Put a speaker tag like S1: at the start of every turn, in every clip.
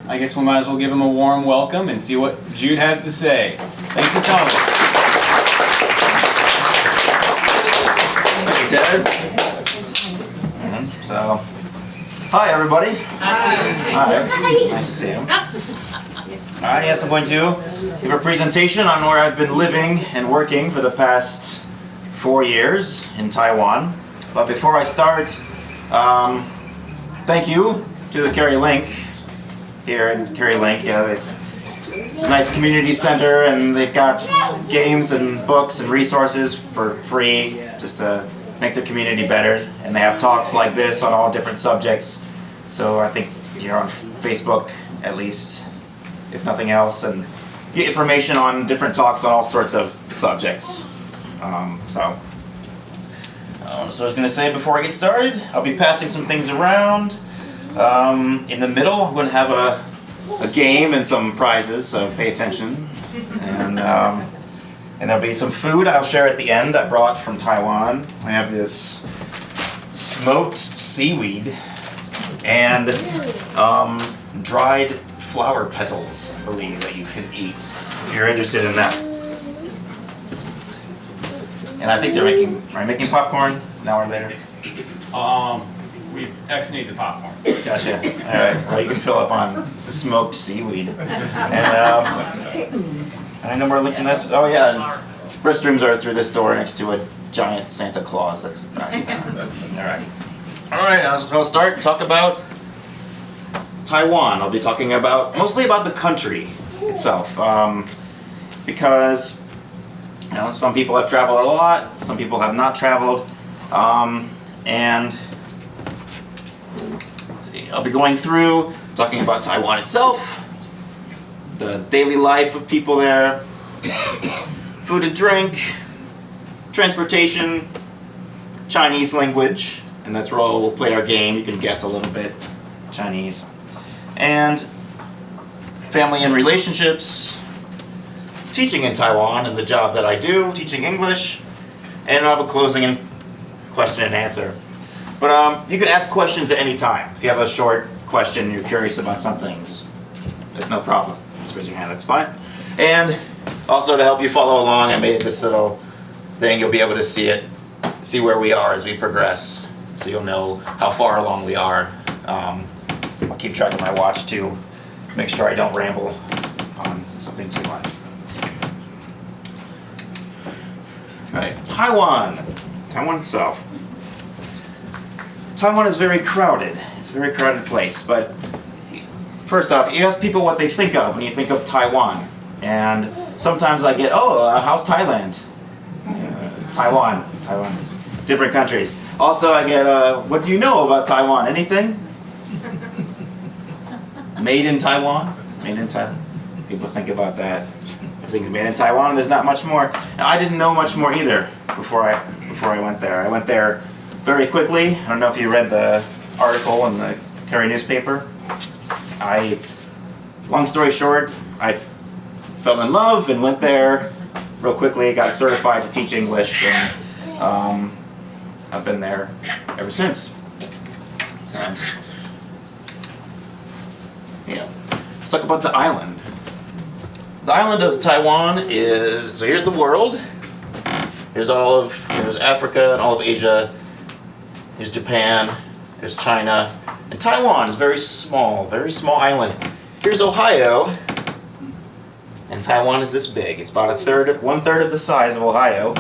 S1: I guess we might as well give him a warm welcome and see what Jude has to say. Thanks for coming.
S2: Thank you, Ted. So, hi everybody. Hi. Nice to see you. Alright, yes, I'm going to give a presentation on where I've been living and working for the past 4 years in Taiwan. But before I start, thank you to the Carey Link here in Carey Link. Yeah, it's a nice community center, and they've got games and books and resources for free just to make the community better. And they have talks like this on all different subjects. So I think you're on Facebook at least, if nothing else, and get information on different talks on all sorts of subjects. So I was going to say before I get started, I'll be passing some things around. In the middle, I'm going to have a game and some prizes, so pay attention. And there'll be some food I'll share at the end I brought from Taiwan. I have this smoked seaweed and dried flower petals, I believe, that you can eat if you're interested in that. And I think they're making popcorn an hour later.
S1: We've exited the popcorn.
S2: Gotcha. All right. Well, you can fill up on some smoked seaweed. And I know we're looking at. Oh yeah. Restrooms are through this door next to a giant Santa Claus. That's all right. All right. I'll start and talk about Taiwan. I'll be talking mostly about the country itself, because some people have traveled a lot, some people have not traveled, and I'll be going through talking about Taiwan itself, the daily life of people there, food and drink, transportation, Chinese language, and that's where we'll play our game. You can guess a little bit Chinese, and family and relationships, teaching in Taiwan and the job that I do, teaching English, and I'll have a closing and question and answer. But you can ask questions at any time. If you have a short question, you're curious about something, it's no problem. Just raise your hand, that's fine. And also to help you follow along, I made this little thing. You'll be able to see where we are as we progress, so you'll know how far along we are. I'll keep track of my watch too, make sure I don't ramble on something too much. All right, Taiwan itself. Taiwan is very crowded. It's a very crowded place, but first off, you ask people what they think of when you think of Taiwan. And sometimes I get, how's Thailand? Taiwan, different countries. Also I get, what do you know about Taiwan? Anything? Made in Taiwan? Made in Taiwan. People think about that. Everything's made in Taiwan, and there's not much more. Now, I didn't know much more either before I went there. I went there very quickly. I don't know if you read the article in the Carey newspaper. Long story short, I fell in love and went there real quickly, got certified to teach English, and I've been there ever since. So, let's talk about the island. The island of Taiwan so here's the world. Here's Africa and all of Asia. Here's Japan, there's China, and Taiwan is very small island. Here's Ohio, and Taiwan is this big. It's about 1/3 of the size of Ohio,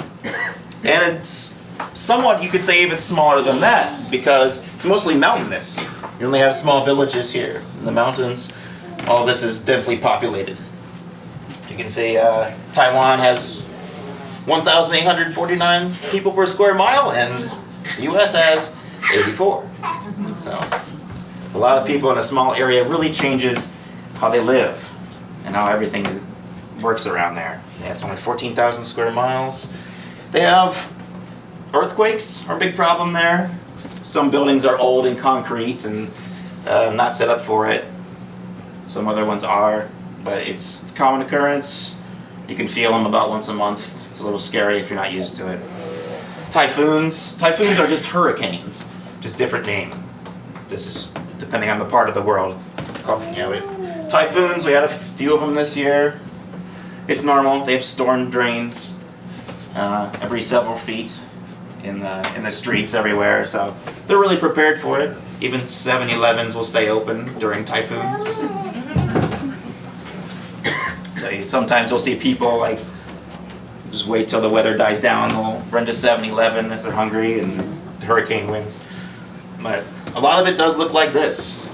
S2: and it's somewhat, you could say, even smaller than that, because it's mostly mountainous. You only have small villages here in the mountains. All of this is densely populated. You can see Taiwan has 1,849 people per square mile, and the U.S. has 84. So a lot of people in a small area really changes how they live and how everything works around there. Yeah, it's only 14,000 square miles. They have earthquakes are a big problem there. Some buildings are old and concrete and not set up for it. Some other ones are, but it's a common occurrence. You can feel them about once a month. It's a little scary if you're not used to it. Typhoons are just hurricanes, just different name. This is depending on the part of the world. Typhoons, we had a few of them this year. It's normal. They have storm drains every several feet in the streets everywhere, so they're really prepared for it. Even 7-Elevens will stay open during typhoons. So sometimes you'll see people like just wait till the weather dies down. They'll run to 7-Eleven if they're hungry and the hurricane winds. But a lot of it does look like this.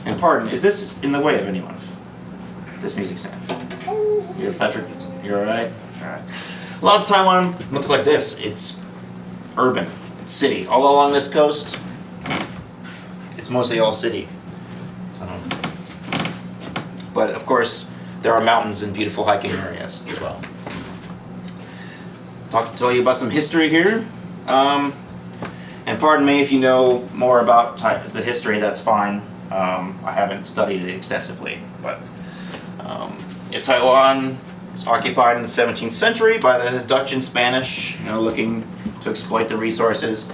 S2: And pardon, is this in the way of anyone? This music stand. You're Patrick. You're all right. All right. A lot of Taiwan looks like this. It's urban. It's city. All along this coast, it's mostly all city. But of course, there are mountains and beautiful hiking areas as well. Tell you about some history here. And pardon me if you know more about the history, that's fine. I haven't studied it extensively, but Taiwan was occupied in the 17th century by the Dutch and Spanish, looking to exploit the resources.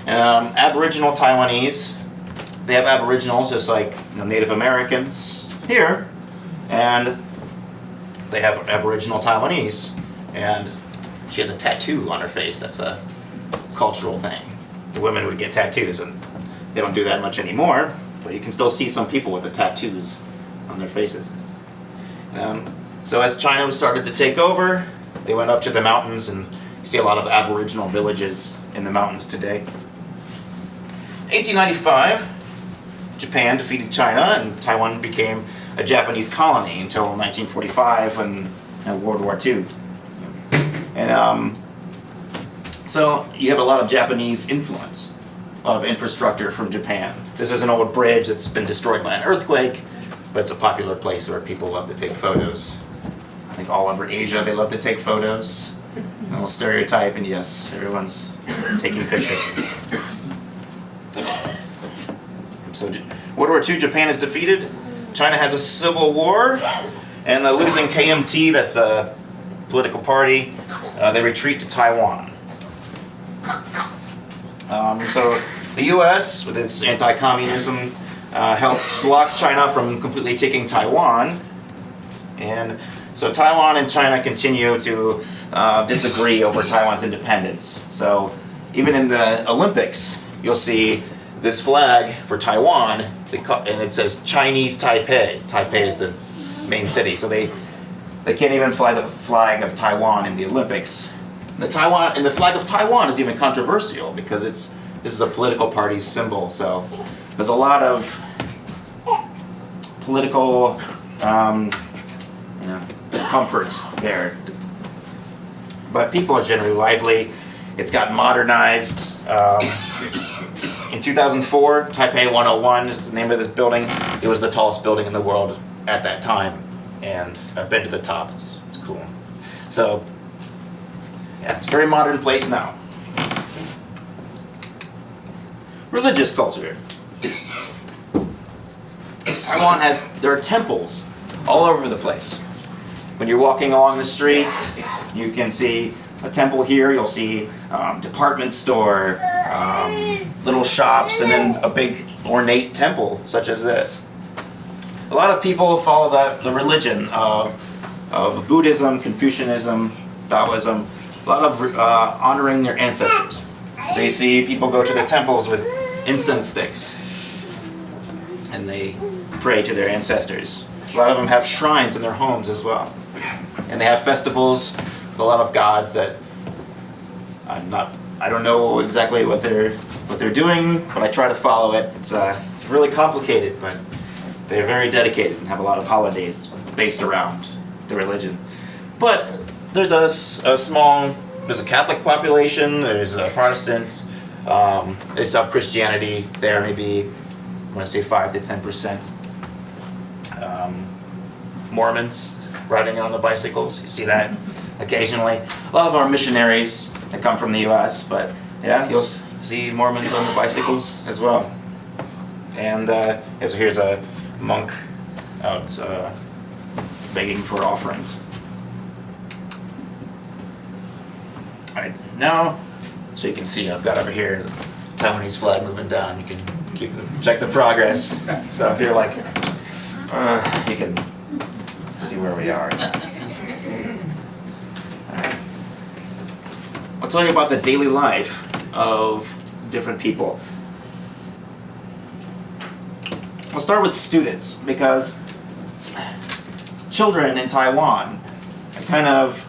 S2: Aboriginal Taiwanese, they have Aboriginals just like Native Americans here, and they have Aboriginal Taiwanese, and she has a tattoo on her face. That's a cultural thing. The women would get tattoos, and they don't do that much anymore, but you can still see some people with the tattoos on their faces. So as China started to take over, they went up to the mountains, and you see a lot of Aboriginal villages in the mountains today. 1895, Japan defeated China, and Taiwan became a Japanese colony until 1945 when World War II. And so you have a lot of Japanese influence, a lot of infrastructure from Japan. This is an old bridge that's been destroyed by an earthquake, but it's a popular place where people love to take photos. I think all over Asia they love to take photos. A little stereotype, and yes, everyone's taking pictures. So World War II, Japan is defeated. China has a civil war, and the losing KMT, that's a political party, they retreat to Taiwan. So the U.S., with its anti-communism, helped block China from completely taking Taiwan. And so Taiwan and China continue to disagree over Taiwan's independence. So even in the Olympics, you'll see this flag for Taiwan, and it says Chinese Taipei. Taipei is the main city, so they can't even fly the flag of Taiwan in the Olympics. The flag of Taiwan is even controversial because this is a political party's symbol. So there's a lot of political discomfort there. But people are generally lively. It's gotten modernized. In 2004, Taipei 101 is the name of this building. It was the tallest building in the world at that time, and I've been to the top. It's cool. So, yeah, it's a very modern place now. Religious culture. Taiwan there are temples all over the place. When you're walking along the streets, you can see a temple here. You'll see department store, little shops, and then a big ornate temple such as this. A lot of people follow the religion of Buddhism, Confucianism, Taoism, a lot of honoring their ancestors. So you see people go to the temples with incense sticks, and they pray to their ancestors. A lot of them have shrines in their homes as well. And they have festivals with a lot of gods that I don't know exactly what they're doing, but I try to follow it. It's really complicated, but they're very dedicated and have a lot of holidays based around the religion. But there's there's a Catholic population, there's a Protestant, they still have Christianity there, maybe, I want to say 5 to 10%. Mormons riding on the bicycles, you see that occasionally. A lot of our missionaries that come from the U.S., but yeah, you'll see Mormons on the bicycles as well. And so here's a monk out begging for offerings. Alright, now, so you can see I've got over here the Taiwanese flag moving down. You can check the progress. So if you're like, you can see where we are. Alright. I'll tell you about the daily life of different people. I'll start with students, because children in Taiwan are kind of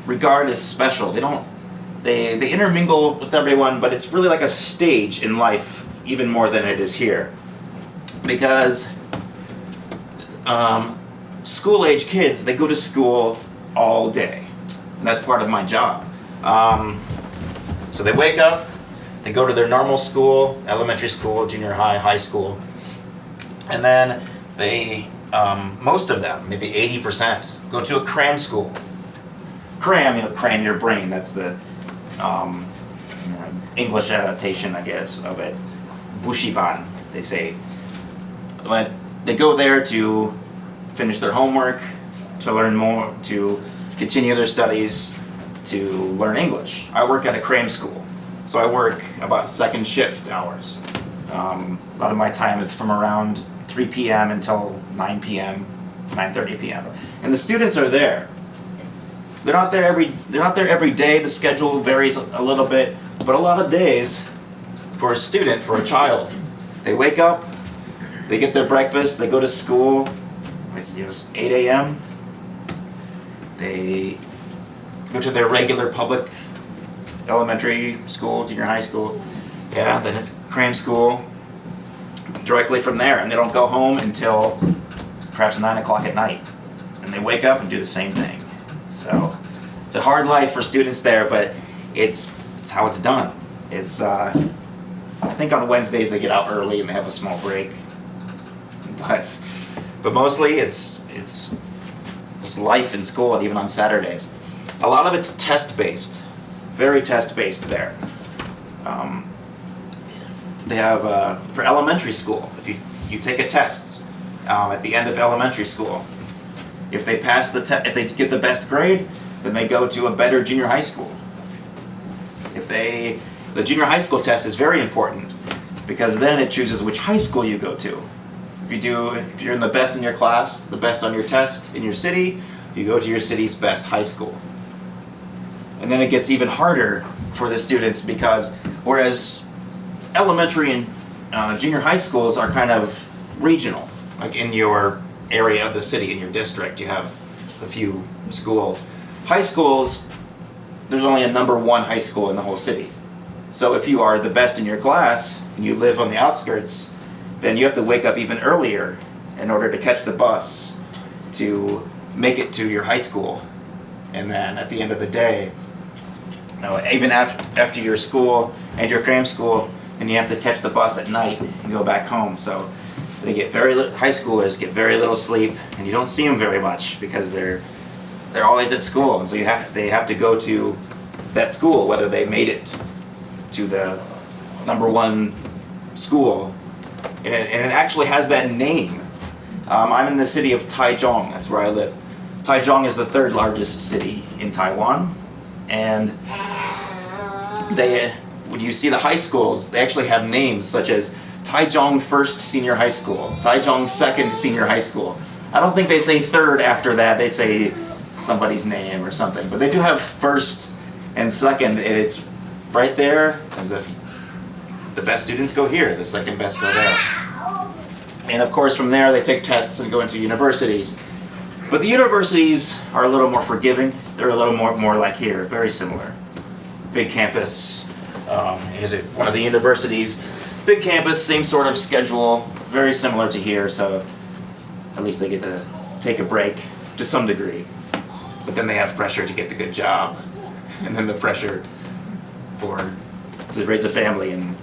S2: regarded as special. They intermingle with everyone, but it's really like a stage in life, even more than it is here. Because school-age kids, they go to school all day. And that's part of my job. So they wake up, they go to their normal school, elementary school, junior high, high school, and then they, most of them, maybe 80%, go to a cram school. Cram, cram your brain, that's the English adaptation, I guess, of it. Bushiban, they say. But they go there to finish their homework, to learn more, to continue their studies, to learn English. I work at a cram school, so I work about second shift hours. A lot of my time is from around 3 p.m. until 9 p.m., 9:30 p.m. And the students are there. They're not there every day. The schedule varies a little bit, but a lot of days for a student, for a child, they wake up, they get their breakfast, they go to school. It was 8 a.m. They go to their regular public elementary school, junior high school. Yeah, then it's cram school. Directly from there, and they don't go home until perhaps 9 o'clock at night. And they wake up and do the same thing. So it's a hard life for students there, but it's how it's done. It's I think on Wednesdays they get out early and they have a small break. But mostly it's this life in school, and even on Saturdays. A lot of it's test-based, very test-based there. They have, for elementary school, if you take a test at the end of elementary school, if they pass the test, if they get the best grade, then they go to a better junior high school. The junior high school test is very important, because then it chooses which high school you go to. If you're in the best in your class, the best on your test in your city, you go to your city's best high school. And then it gets even harder for the students, because whereas elementary and junior high schools are kind of regional, like in your area of the city, in your district, you have a few schools. High schools, there's only a #1 high school in the whole city. So if you are the best in your class and you live on the outskirts, then you have to wake up even earlier in order to catch the bus to make it to your high school. And then at the end of the day, even after your school and your cram school, and you have to catch the bus at night and go back home. So high schoolers get very little sleep, and you don't see them very much because they're always at school, and so they have to go to that school, whether they made it to the #1 school, and it actually has that name. I'm in the city of Taichung. That's where I live. Taichung is the 3rd largest city in Taiwan, and when you see the high schools, they actually have names such as Taichung 1st Senior High School, Taichung 2nd Senior High School. I don't think they say 3rd after that, they say somebody's name or something. But they do have 1st and 2nd, and it's right there, as if the best students go here, the 2nd best go there. And of course from there they take tests and go into universities. But the universities are a little more forgiving, they're a little more like here, very similar. Big campus, is it one of the universities? Big campus, same sort of schedule, very similar to here, so at least they get to take a break to some degree. But then they have pressure to get the good job, and then the pressure to raise a family, and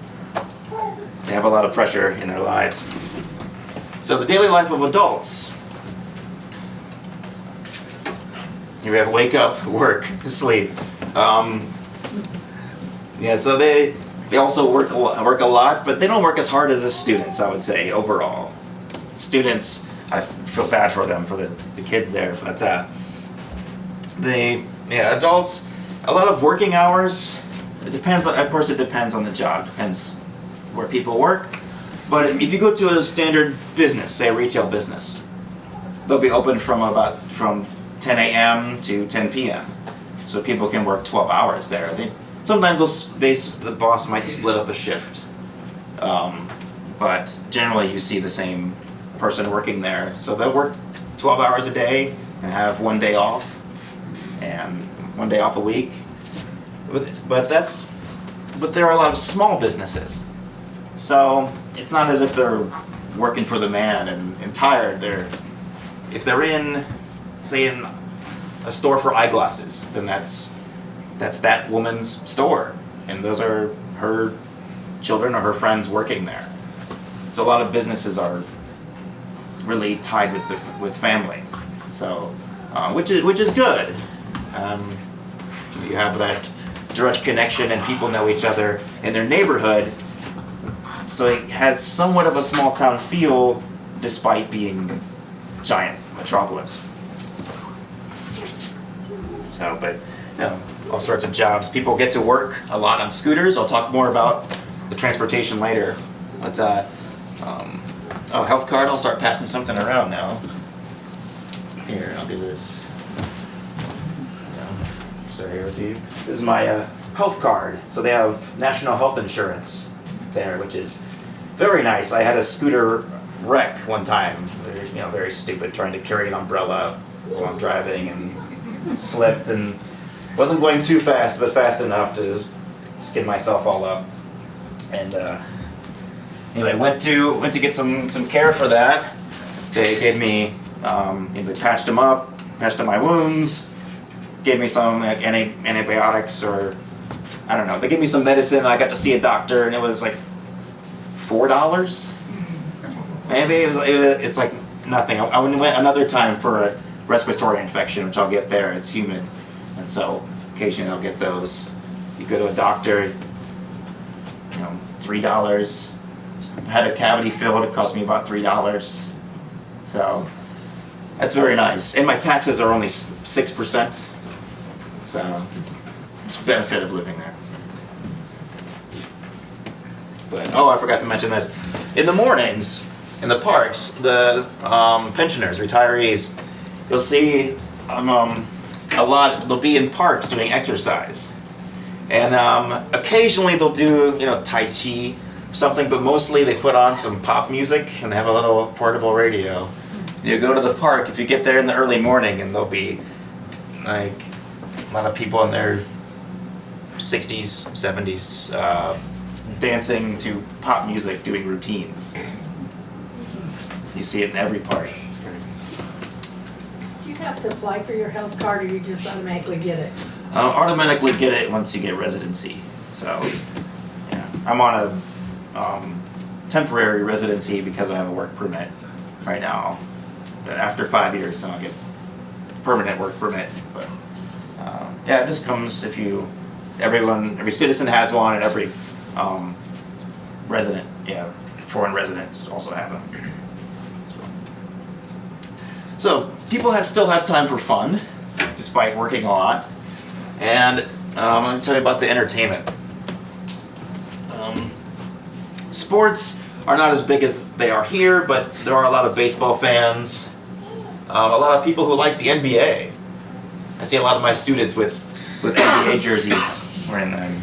S2: they have a lot of pressure in their lives. So the daily life of adults. Here we have wake up, work, sleep. So they also work a lot, but they don't work as hard as the students, I would say, overall. Students, I feel bad for them, for the kids there, but adults, a lot of working hours. It depends, of course it depends on the job, depends where people work. But if you go to a standard business, say a retail business, they'll be open from 10 a.m. to 10 p.m. So people can work 12 hours there. Sometimes the boss might split up a shift, but generally you see the same person working there. So they'll work 12 hours a day and have 1 day off, and 1 day off a week. But there are a lot of small businesses. So it's not as if they're working for the man and tired. If they're in, say, in a store for eyeglasses, then that's that woman's store, and those are her children or her friends working there. So a lot of businesses are really tied with family. So which is good. You have that direct connection, and people know each other in their neighborhood. So it has somewhat of a small town feel, despite being a giant metropolis. So, but all sorts of jobs. People get to work a lot on scooters. I'll talk more about the transportation later. But health card. I'll start passing something around now. Here, I'll do this. So here with you. This is my health card. So they have national health insurance there, which is very nice. I had a scooter wreck one time. Very stupid, trying to carry an umbrella while I'm driving, and slipped and wasn't going too fast, but fast enough to skin myself all up. And anyway, went to get some care for that. They gave me, they patched them up, patched up my wounds, gave me some antibiotics, or I don't know. They gave me some medicine. I got to see a doctor, and it was like $4. Maybe it's like nothing. I went another time for a respiratory infection, which I'll get there. It's humid, and so occasionally I'll get those. You go to a doctor, $3. I had a cavity filled. It cost me about $3. So that's very nice. And my taxes are only 6%. So it's a benefit of living there. But I forgot to mention this. In the mornings, in the parks, the pensioners, retirees, you'll see a lot. They'll be in parks doing exercise, and occasionally they'll do Tai Chi or something. But mostly they put on some pop music, and they have a little portable radio. You go to the park if you get there in the early morning, and there'll be like a lot of people in their 60s, 70s dancing to pop music, doing routines. You see it in every park. It's great.
S3: Do you have to apply for your health card, or you just automatically get it?
S2: Automatically get it once you get residency. So, yeah, I'm on a temporary residency because I have a work permit right now. But after 5 years, then I'll get permanent work permit. But yeah, it just comes if every citizen has one, and every resident, foreign residents also have them. So people still have time for fun, despite working a lot. And I'm going to tell you about the entertainment. Sports are not as big as they are here, but there are a lot of baseball fans. A lot of people who like the NBA. I see a lot of my students with NBA jerseys wearing them.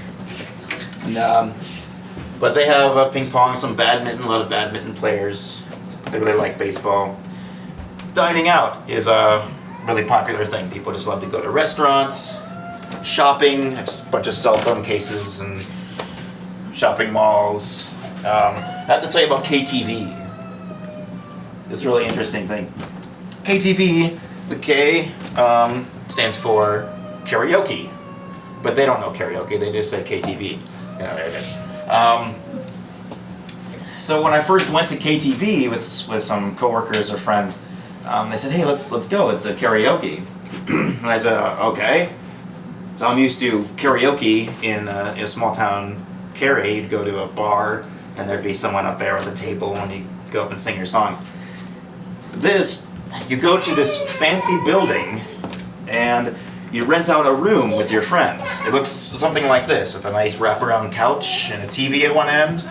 S2: And, but they have ping pong, some badminton, a lot of badminton players. They really like baseball. Dining out is a really popular thing. People just love to go to restaurants, shopping, a bunch of cell phone cases and shopping malls. I have to tell you about KTV. It's a really interesting thing. KTV, the K stands for karaoke, but they don't know karaoke. They just say KTV. There it is. So when I first went to KTV with some coworkers or friends, they said, "Hey, let's go. It's a karaoke." And I said, "Okay." So I'm used to karaoke in a small town, Carey. You'd go to a bar, and there'd be someone up there with a table, and you go up and sing your songs. You go to this fancy building, and you rent out a room with your friends. It looks something like this, with a nice wraparound couch and a TV at one end.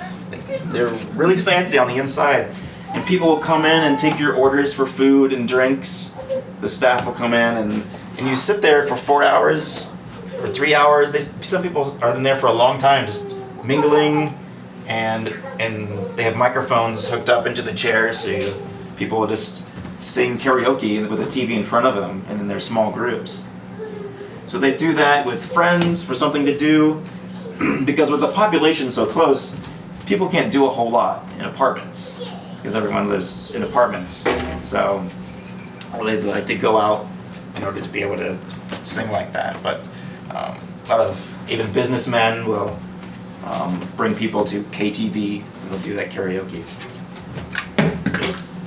S2: they're really fancy on the inside. And people will come in and take your orders for food and drinks. The staff will come in and you sit there for 4 hours or 3 hours. Some people are in there for a long time just mingling, and they have microphones hooked up into the chairs, so people will just sing karaoke with a TV in front of them and in their small groups. So they do that with friends for something to do, because with the population so close, people can't do a whole lot in apartments, because everyone lives in apartments. So they like to go out in order to be able to sing like that. But a lot of even businessmen will bring people to KTV and they'll do that karaoke.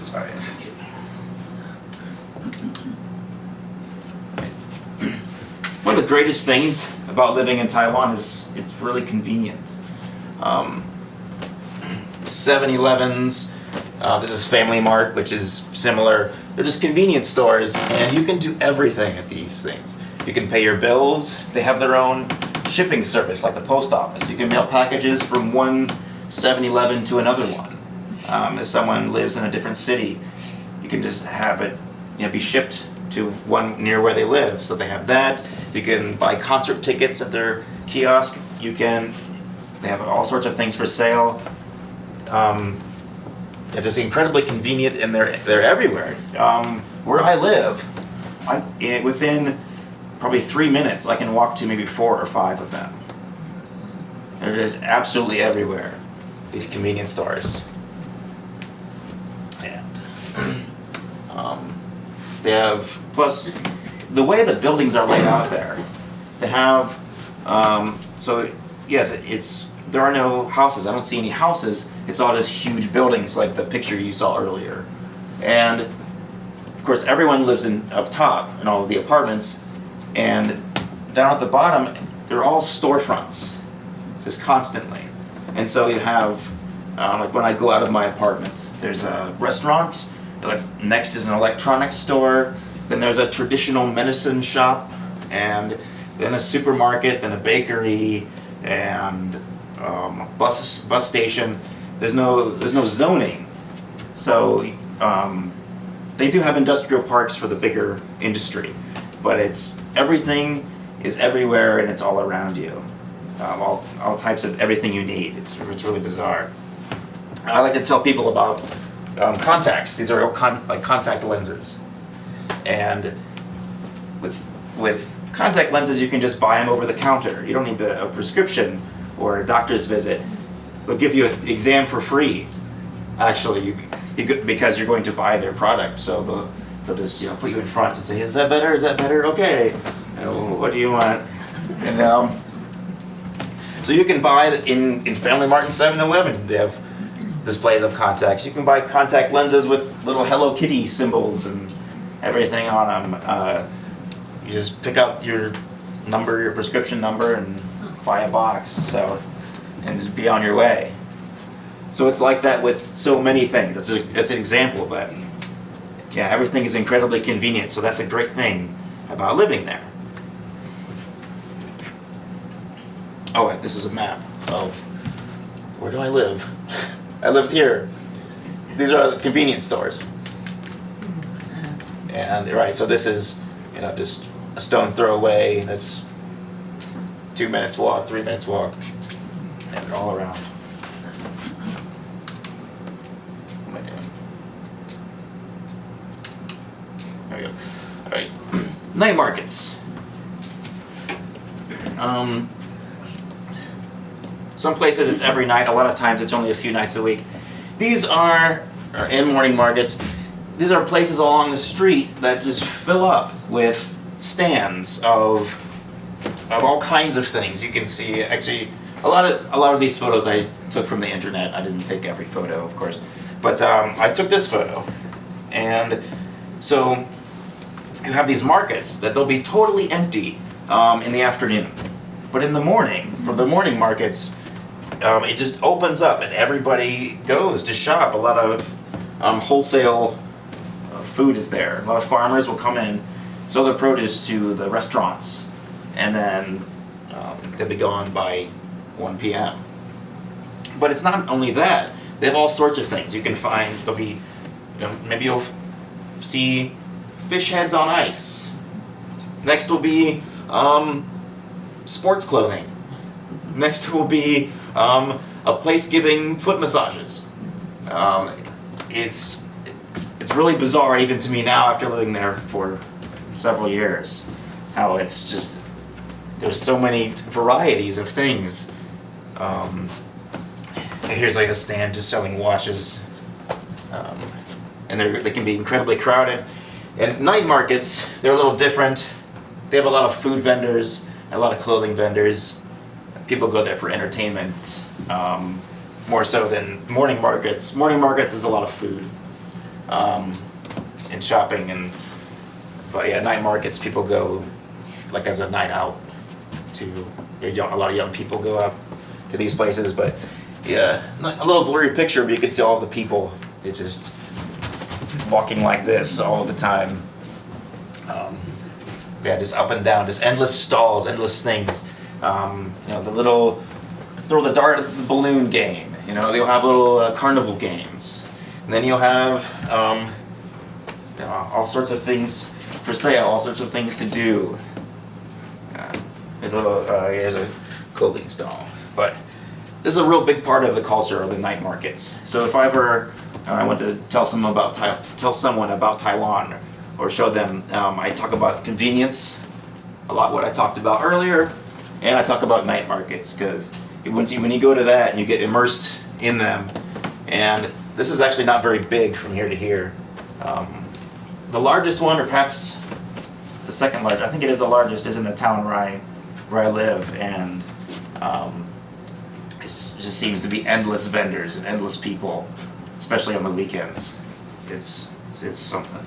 S2: Sorry. One of the greatest things about living in Taiwan is it's really convenient. 7-Elevens, this is Family Mart, which is similar. They're just convenience stores, and you can do everything at these things. You can pay your bills. They have their own shipping service, like the post office. You can mail packages from one 7-Eleven to another one. If someone lives in a different city, you can just have it, be shipped to one near where they live. So they have that. You can buy concert tickets at their kiosk. They have all sorts of things for sale. They're just incredibly convenient, and they're everywhere. Where I live, within probably 3 minutes, I can walk to maybe 4 or 5 of them. They're just absolutely everywhere, these convenience stores. And they have, plus the way the buildings are laid out there, they have, so yes, there are no houses. I don't see any houses. It's all just huge buildings like the picture you saw earlier. And of course everyone lives up top in all of the apartments, and down at the bottom they're all storefronts, just constantly. And so you have, like when I go out of my apartment, there's a restaurant, like next is an electronics store, then there's a traditional medicine shop, and then a supermarket, then a bakery, and bus station. There's no zoning, so they do have industrial parks for the bigger industry, but everything is everywhere and it's all around you. All types of everything you need. It's really bizarre. I like to tell people about contacts. These are like contact lenses, and with contact lenses you can just buy them over the counter. You don't need a prescription or a doctor's visit. They'll give you an exam for free, actually, because you're going to buy their product. So they'll just put you in front and say, "Is that better? Is that better? Okay. What do you want?" And so you can buy in Family Mart and 7-Eleven. They have displays of contacts. You can buy contact lenses with little Hello Kitty symbols and everything on them. You just pick up your prescription number, and buy a box. And just be on your way. So it's like that with so many things. That's an example, but yeah, everything is incredibly convenient. So that's a great thing about living there. Oh, this is a map of where do I live? I live here. These are the convenience stores. And right, so this is just a stone's throw away. That's 2 minutes walk, 3 minutes walk. And they're all around. What am I doing? There we go. Alright. Night markets. Some places it's every night. A lot of times it's only a few nights a week. These are in morning markets. These are places along the street that just fill up with stands of all kinds of things. You can see actually a lot of these photos I took from the internet. I didn't take every photo, of course, but I took this photo. And so you have these markets that they'll be totally empty in the afternoon, but in the morning, for the morning markets, it just opens up and everybody goes to shop. A lot of wholesale food is there. A lot of farmers will come in, sell their produce to the restaurants, and then they'll be gone by 1 p.m. But it's not only that. They have all sorts of things. You can find, there'll be, maybe you'll see fish heads on ice. Next will be sports clothing. Next will be a place giving foot massages. It's really bizarre even to me now after living there for several years. How it's just, there's so many varieties of things. Here's like a stand just selling watches. And they can be incredibly crowded. And night markets, they're a little different. They have a lot of food vendors, a lot of clothing vendors. People go there for entertainment, more so than morning markets. Morning markets is a lot of food and shopping, but yeah, night markets people go like as a night out. A lot of young people go out to these places, but yeah, a little blurry picture, but you can see all the people. It's just walking like this all the time. Yeah, just up and down, just endless stalls, endless things. The little throw the dart at the balloon game. They'll have little carnival games, and then you'll have all sorts of things for sale, all sorts of things to do. Here's a clothing stall, but this is a real big part of the culture of the night markets. So if I went to tell someone about Taiwan, or show them, I talk about convenience, a lot what I talked about earlier, and I talk about night markets, because when you go to that and you get immersed in them, and this is actually not very big from here to here. The largest one, or perhaps the second largest, I think it is the largest, is in the town where I live, and it just seems to be endless vendors and endless people, especially on the weekends. It's something.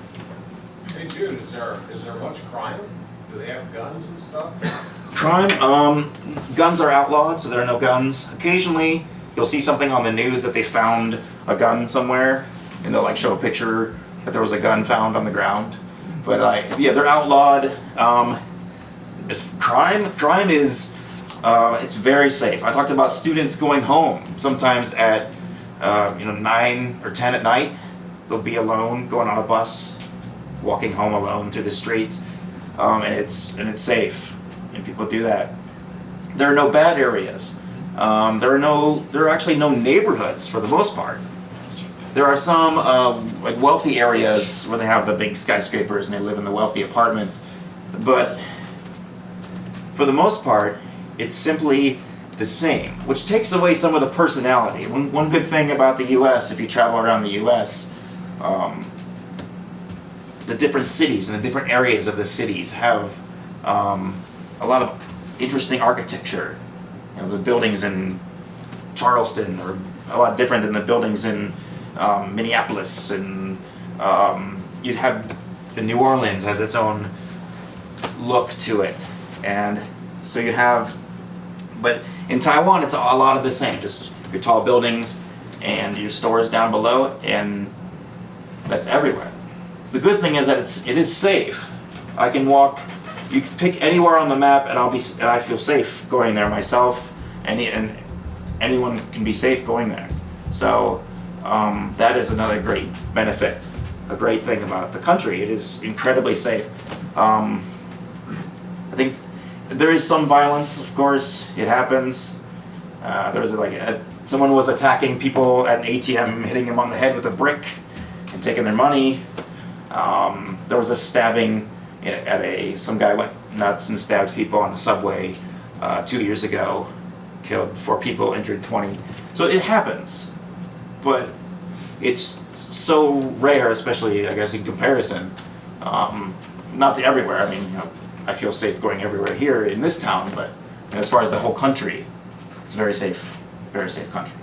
S4: Hey Jude, is there much crime? Do they have guns and stuff?
S2: Crime? Guns are outlawed, so there are no guns. Occasionally, you'll see something on the news that they found a gun somewhere, and they'll show a picture that there was a gun found on the ground. But yeah, they're outlawed. Crime is, it's very safe. I talked about students going home. Sometimes at 9 or 10 at night, they'll be alone, going on a bus, walking home alone through the streets, and it's safe, and people do that. There are no bad areas. There are actually no neighborhoods for the most part. There are some wealthy areas where they have the big skyscrapers and they live in the wealthy apartments, but for the most part, it's simply the same, which takes away some of the personality. One good thing about the U.S., if you travel around the U.S., the different cities and the different areas of the cities have a lot of interesting architecture. The buildings in Charleston are a lot different than the buildings in Minneapolis, and you'd have the New Orleans has its own look to it, and so you have. But in Taiwan, it's a lot of the same. Just your tall buildings and your stores down below, and that's everywhere. The good thing is that it is safe. I can walk. You can pick anywhere on the map, and I feel safe going there myself, and anyone can be safe going there. So that is another great benefit, a great thing about the country. It is incredibly safe. I think there is some violence, of course. It happens. There was someone was attacking people at an ATM, hitting them on the head with a brick, and taking their money. There was a stabbing at some guy went nuts and stabbed people on the subway 2 years ago, killed 4 people, injured 20. So it happens, but it's so rare, especially I guess in comparison, not to everywhere. I mean, I feel safe going everywhere here in this town, but as far as the whole country, it's a very safe country.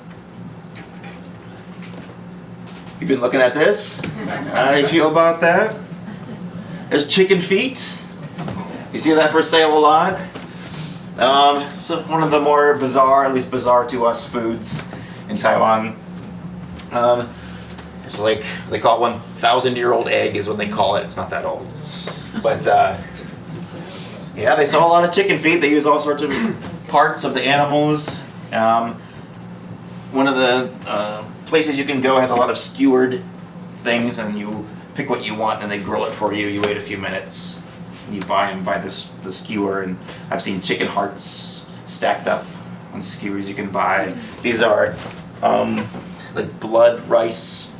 S2: You've been looking at this? How do you feel about that? There's chicken feet. You see that for sale a lot? So one of the more bizarre, at least bizarre to us, foods in Taiwan. It's like, they call it 1,000-year-old egg is what they call it. It's not that old. But yeah, they sell a lot of chicken feet. They use all sorts of parts of the animals. one of the places you can go has a lot of skewered things, and you pick what you want and they grill it for you. You wait a few minutes and you buy the skewer, and I've seen chicken hearts stacked up on skewers you can buy. These are like blood rice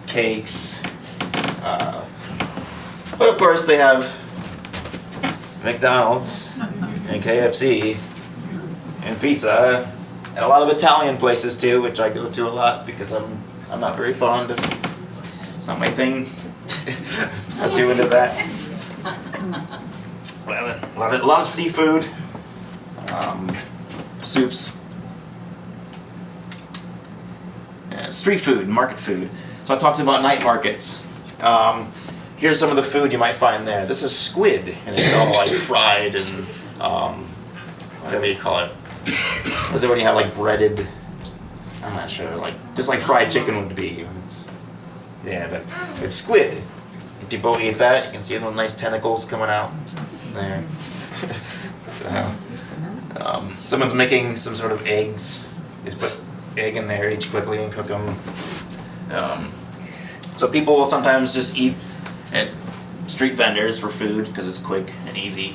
S2: cakes. But of course they have McDonald's and KFC and pizza and a lot of Italian places too, which I go to a lot because I'm not very fond of. It's not my thing. Not too into that. Well, a lot of seafood, soups, street food, market food. So I talked about night markets. Here's some of the food you might find there. This is squid, and it's all like fried and whatever you call it. Is it when you have like breaded? I'm not sure. Like just like fried chicken would be. Yeah, but it's squid. And people eat that. You can see the nice tentacles coming out there. So someone's making some sort of eggs. They just put egg in there, each quickly, and cook them. So people will sometimes just eat at street vendors for food because it's quick and easy.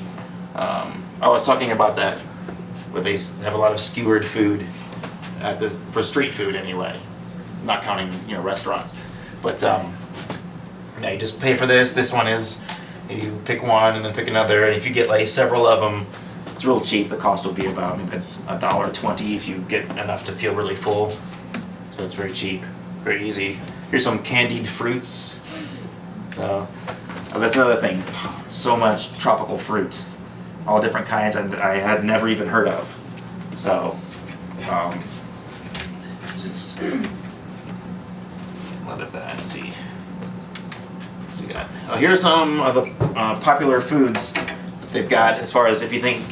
S2: I was talking about that, where they have a lot of skewered food at this, for street food anyway, not counting restaurants. But yeah, you just pay for this. This one is, you pick one and then pick another, and if you get like several of them, it's real cheap. The cost will be about $1.20 if you get enough to feel really full. So it's very cheap, very easy. Here's some candied fruits. So that's another thing. So much tropical fruit, all different kinds I had never even heard of. So this is a lot of that. Let's see. So we got. Oh, here are some of the popular foods they've got. As far as if you think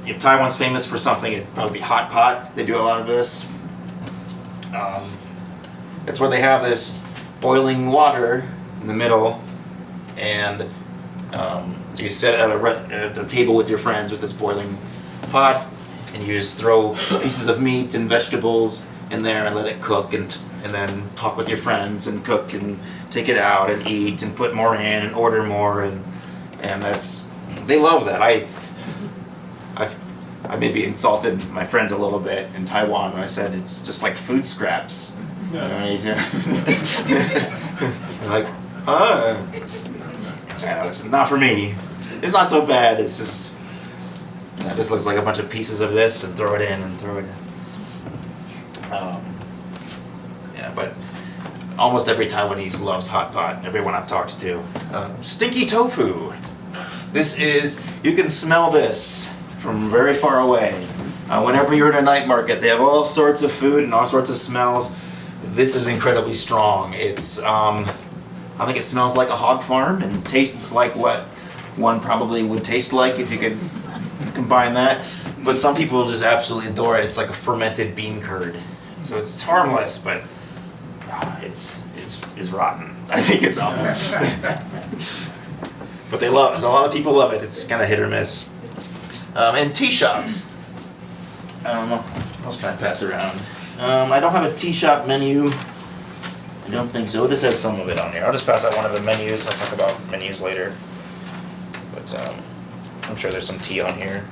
S2: if Taiwan's famous for something, it'd probably be hot pot. They do a lot of this. It's where they have this boiling water in the middle, and so you sit at a table with your friends with this boiling pot, and you just throw pieces of meat and vegetables in there and let it cook, and then talk with your friends and cook and take it out and eat and put more in and order more, and they love that. I maybe insulted my friends a little bit in Taiwan when I said it's just like food scraps. They're like, I know, it's not for me. It's not so bad. It's just, it just looks like a bunch of pieces of this and throw it in and throw it in. Yeah, but almost every Taiwanese loves hot pot. Everyone I've talked to. Stinky tofu. This is, you can smell this from very far away. Whenever you're in a night market, they have all sorts of food and all sorts of smells. This is incredibly strong. It's, I think it smells like a hog farm and tastes like what one probably would taste like if you could combine that. But some people just absolutely adore it. It's like a fermented bean curd. So it's harmless, but it's rotten. I think it's awful. But they love it. So a lot of people love it. It's kind of hit or miss. And tea shops. What else can I pass around? I don't have a tea shop menu. I don't think so. This has some of it on here. I'll just pass out one of the menus. I'll talk about menus later. But I'm sure there's some tea on here.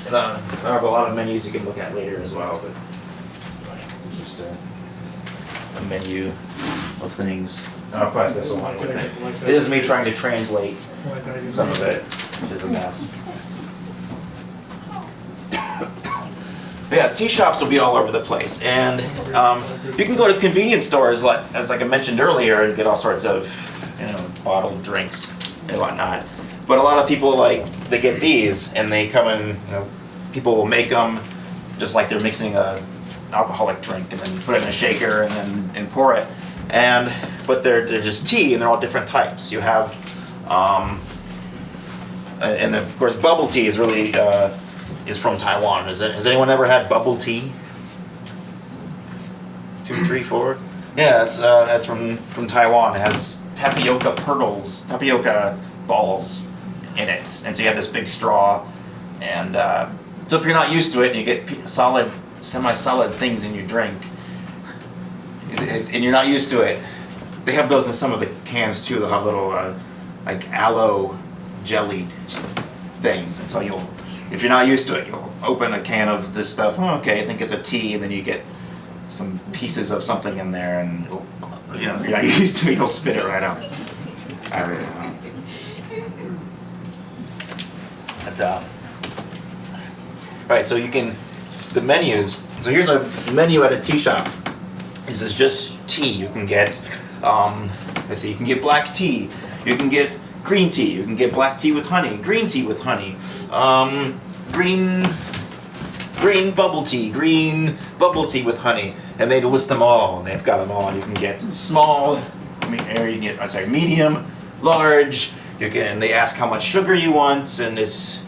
S2: And I have a lot of menus you can look at later as well. But it's just a menu of things. I'll pass this along with it. It is me trying to translate some of it, which is a mess. But yeah, tea shops will be all over the place, and you can go to convenience stores, as I mentioned earlier, and get all sorts of bottled drinks and whatnot. But a lot of people they get these, and they come in. People will make them just like they're mixing a alcoholic drink, and then put it in a shaker and pour it. But they're just tea, and they're all different types. You have, and of course, bubble tea is really. Is from Taiwan. Has anyone ever had bubble tea? 2, 3, 4. Yeah, that's from Taiwan. It has tapioca balls in it, and so you have this big straw, and So if you're not used to it and you get solid, semi-solid things in your drink, and you're not used to it, they have those in some of the cans too. They'll have little like aloe jellied things, and so if you're not used to it, you'll open a can of this stuff. Oh, okay, I think it's a tea, and then you get some pieces of something in there, and if you're not used to it, you'll spit it right out. I really don't know. But, right, so the menus. So here's a menu at a tea shop. This is just tea. You can get, let's see, you can get black tea. You can get green tea. You can get black tea with honey, green tea with honey, green bubble tea with honey, and they list them all. And they've got them all. You can get small, you can get, medium, large. And they ask how much sugar you want, and it's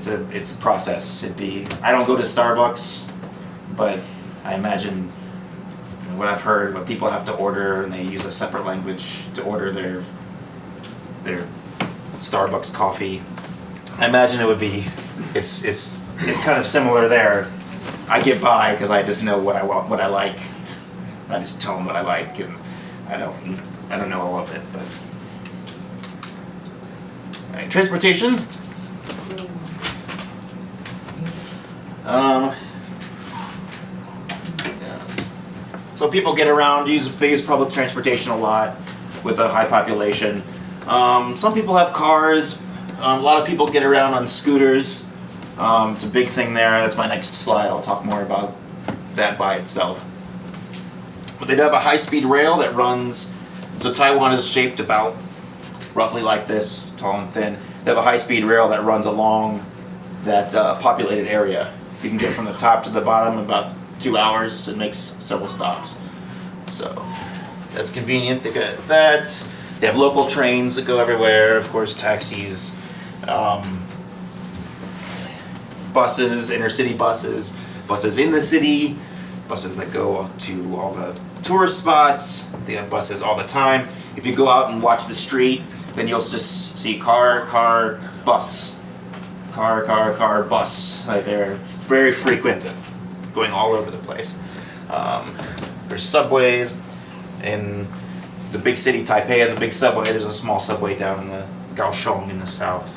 S2: a process. I don't go to Starbucks, but I imagine what I've heard, what people have to order, and they use a separate language to order their Starbucks coffee. I imagine it's kind of similar there. I get by because I just know what I want, what I like. I just tell them what I like, and I don't know all of it, but. All right, transportation. So people get around, they use public transportation a lot with a high population. Some people have cars. A lot of people get around on scooters. It's a big thing there. That's my next slide. I'll talk more about that by itself. But they do have a high-speed rail that runs. So Taiwan is shaped about roughly like this, tall and thin. They have a high-speed rail that runs along that populated area. You can get from the top to the bottom in about 2 hours. It makes several stops. So that's convenient. They got that. They have local trains that go everywhere. Of course, taxis, buses, intercity buses, buses in the city, buses that go to all the tourist spots. They have buses all the time. If you go out and watch the street, then you'll just see car, bus, car, bus. Like they're very frequent, going all over the place. There's subways. In the big city, Taipei has a big subway. There's a small subway down in the Kaohsiung in the south.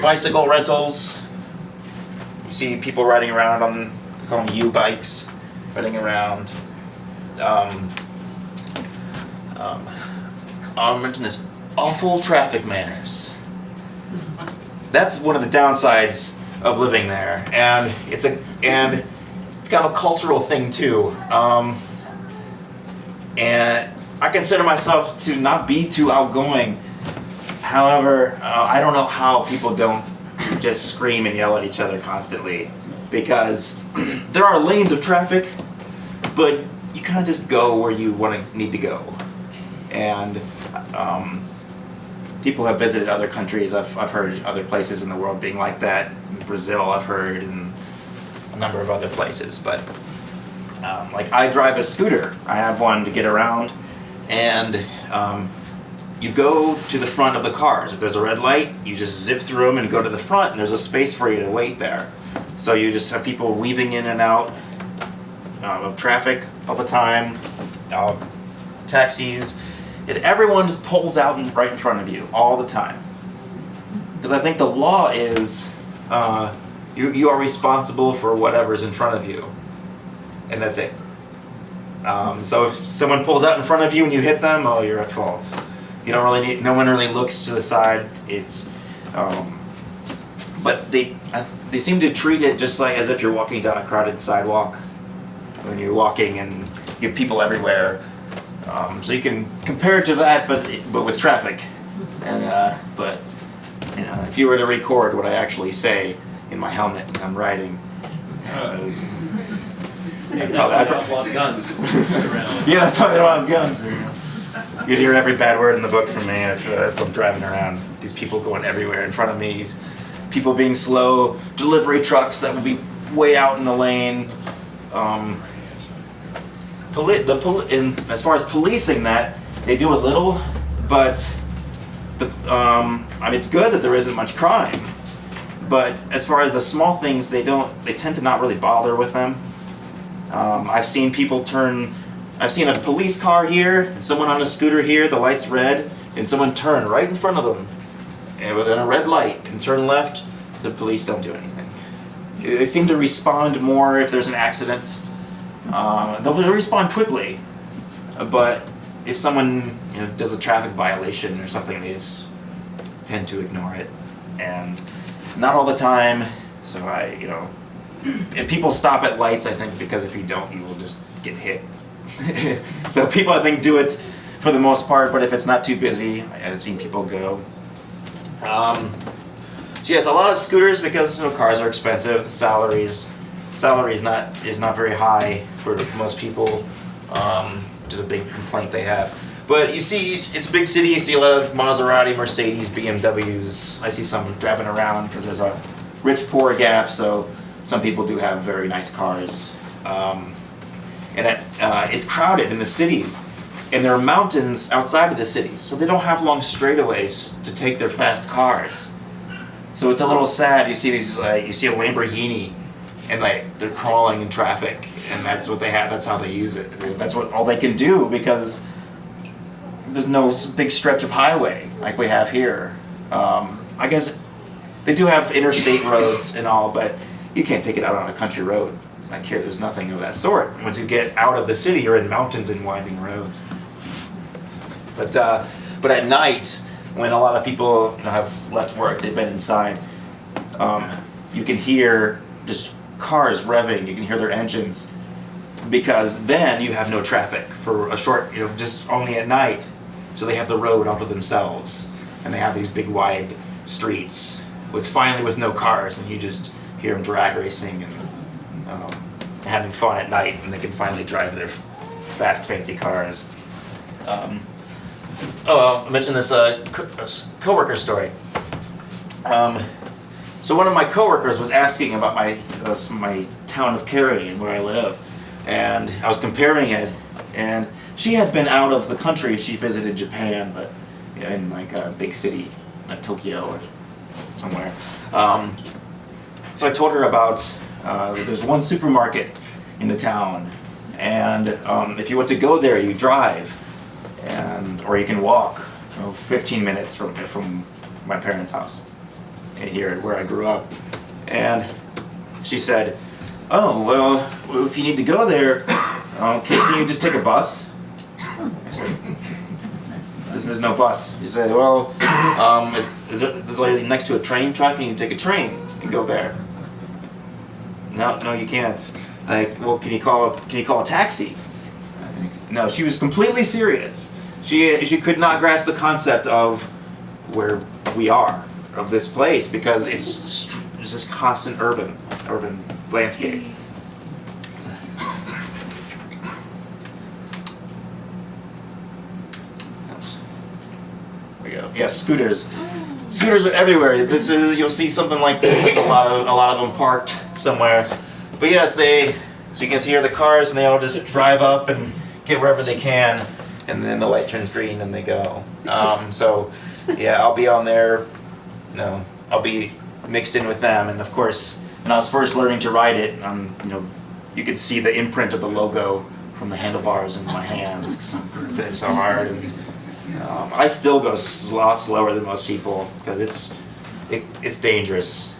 S2: Bicycle rentals. You see people riding around on, they call them U-bikes, riding around. I'll mention this, awful traffic manners. That's one of the downsides of living there, and it's kind of a cultural thing too. And I consider myself to not be too outgoing. However, I don't know how people don't just scream and yell at each other constantly, because there are lanes of traffic, but you kind of just go where you need to go. And people have visited other countries. I've heard other places in the world being like that. In Brazil, I've heard, and a number of other places. But like I drive a scooter. I have one to get around, and you go to the front of the cars. If there's a red light, you just zip through them and go to the front, and there's a space for you to wait there. So you just have people weaving in and out of traffic all the time, taxis, and everyone just pulls out right in front of you all the time. Because I think the law is you are responsible for whatever's in front of you, and that's it. So if someone pulls out in front of you and you hit them, oh, you're at fault. You don't really need. No one really looks to the side. It's, but they seem to treat it just like as if you're walking down a crowded sidewalk. When you're walking and you have people everywhere, so you can compare it to that, but with traffic. And but you know, if you were to record what I actually say in my helmet when I'm riding.
S5: That's why they don't want guns around.
S2: Yeah, that's why they don't have guns. You'd hear every bad word in the book from me if I'm driving around. These people going everywhere in front of me. People being slow. Delivery trucks that would be way out in the lane. As far as policing that, they do a little, but I mean, it's good that there isn't much crime. But as far as the small things, they tend to not really bother with them. I've seen I've seen a police car here, and someone on a scooter here, the light's red, and someone turn right in front of them, and within a red light, and turn left, the police don't do anything. They seem to respond more if there's an accident. They'll respond quickly, but if someone does a traffic violation or something, they just tend to ignore it, and not all the time. So and people stop at lights, I think, because if you don't, you will just get hit. So people, I think, do it for the most part, but if it's not too busy, I've seen people go. So yes, a lot of scooters because cars are expensive. The salary is not very high for most people, which is a big complaint they have. But you see, it's a big city. You see a lot of Maserati, Mercedes, BMWs. I see some driving around because there's a rich-poor gap. So some people do have very nice cars, and it's crowded in the cities. And there are mountains outside of the cities, so they don't have long straightaways to take their fast cars. So it's a little sad. You see these, you see a Lamborghini, and they're crawling in traffic, and that's what they have. That's how they use it. That's all they can do because there's no big stretch of highway like we have here. I guess they do have interstate roads and all, but you can't take it out on a country road. Like here, there's nothing of that sort. Once you get out of the city, you're in mountains and winding roads. But at night, when a lot of people have left work, they've been inside, you can hear just cars revving. You can hear their engines, because then you have no traffic for a short, just only at night. So they have the road all to themselves, and they have these big wide streets finally with no cars, and you just hear them drag racing and having fun at night, and they can finally drive their fast, fancy cars. I mentioned this coworker story. So one of my coworkers was asking about my town of Carey and where I live, and I was comparing it. And she had been out of the country. She visited Japan, but in like a big city, like Tokyo or somewhere. So I told her about there's one supermarket in the town, and if you want to go there, you drive, or you can walk 15 minutes from my parents' house here where I grew up. And she said, "Oh, well, if you need to go there, okay, can you just take a bus?" I said, "There's no bus." She said, "Well, there's like next to a train track, and you take a train and go there." No, you can't. Like, well, can you call a taxi? No, she was completely serious. She could not grasp the concept of where we are, of this place, because it's just constant urban landscape. There we go. Yeah, scooters. Scooters are everywhere. You'll see something like this. It's a lot of them parked somewhere. But yes, so you can see here the cars, and they all just drive up and get wherever they can, and then the light turns green and they go. So yeah, I'll be on there. I'll be mixed in with them. And of course, when I was first learning to ride it, you could see the imprint of the logo from the handlebars in my hands because I'm gripping it so hard. And I still go a lot slower than most people because it's dangerous,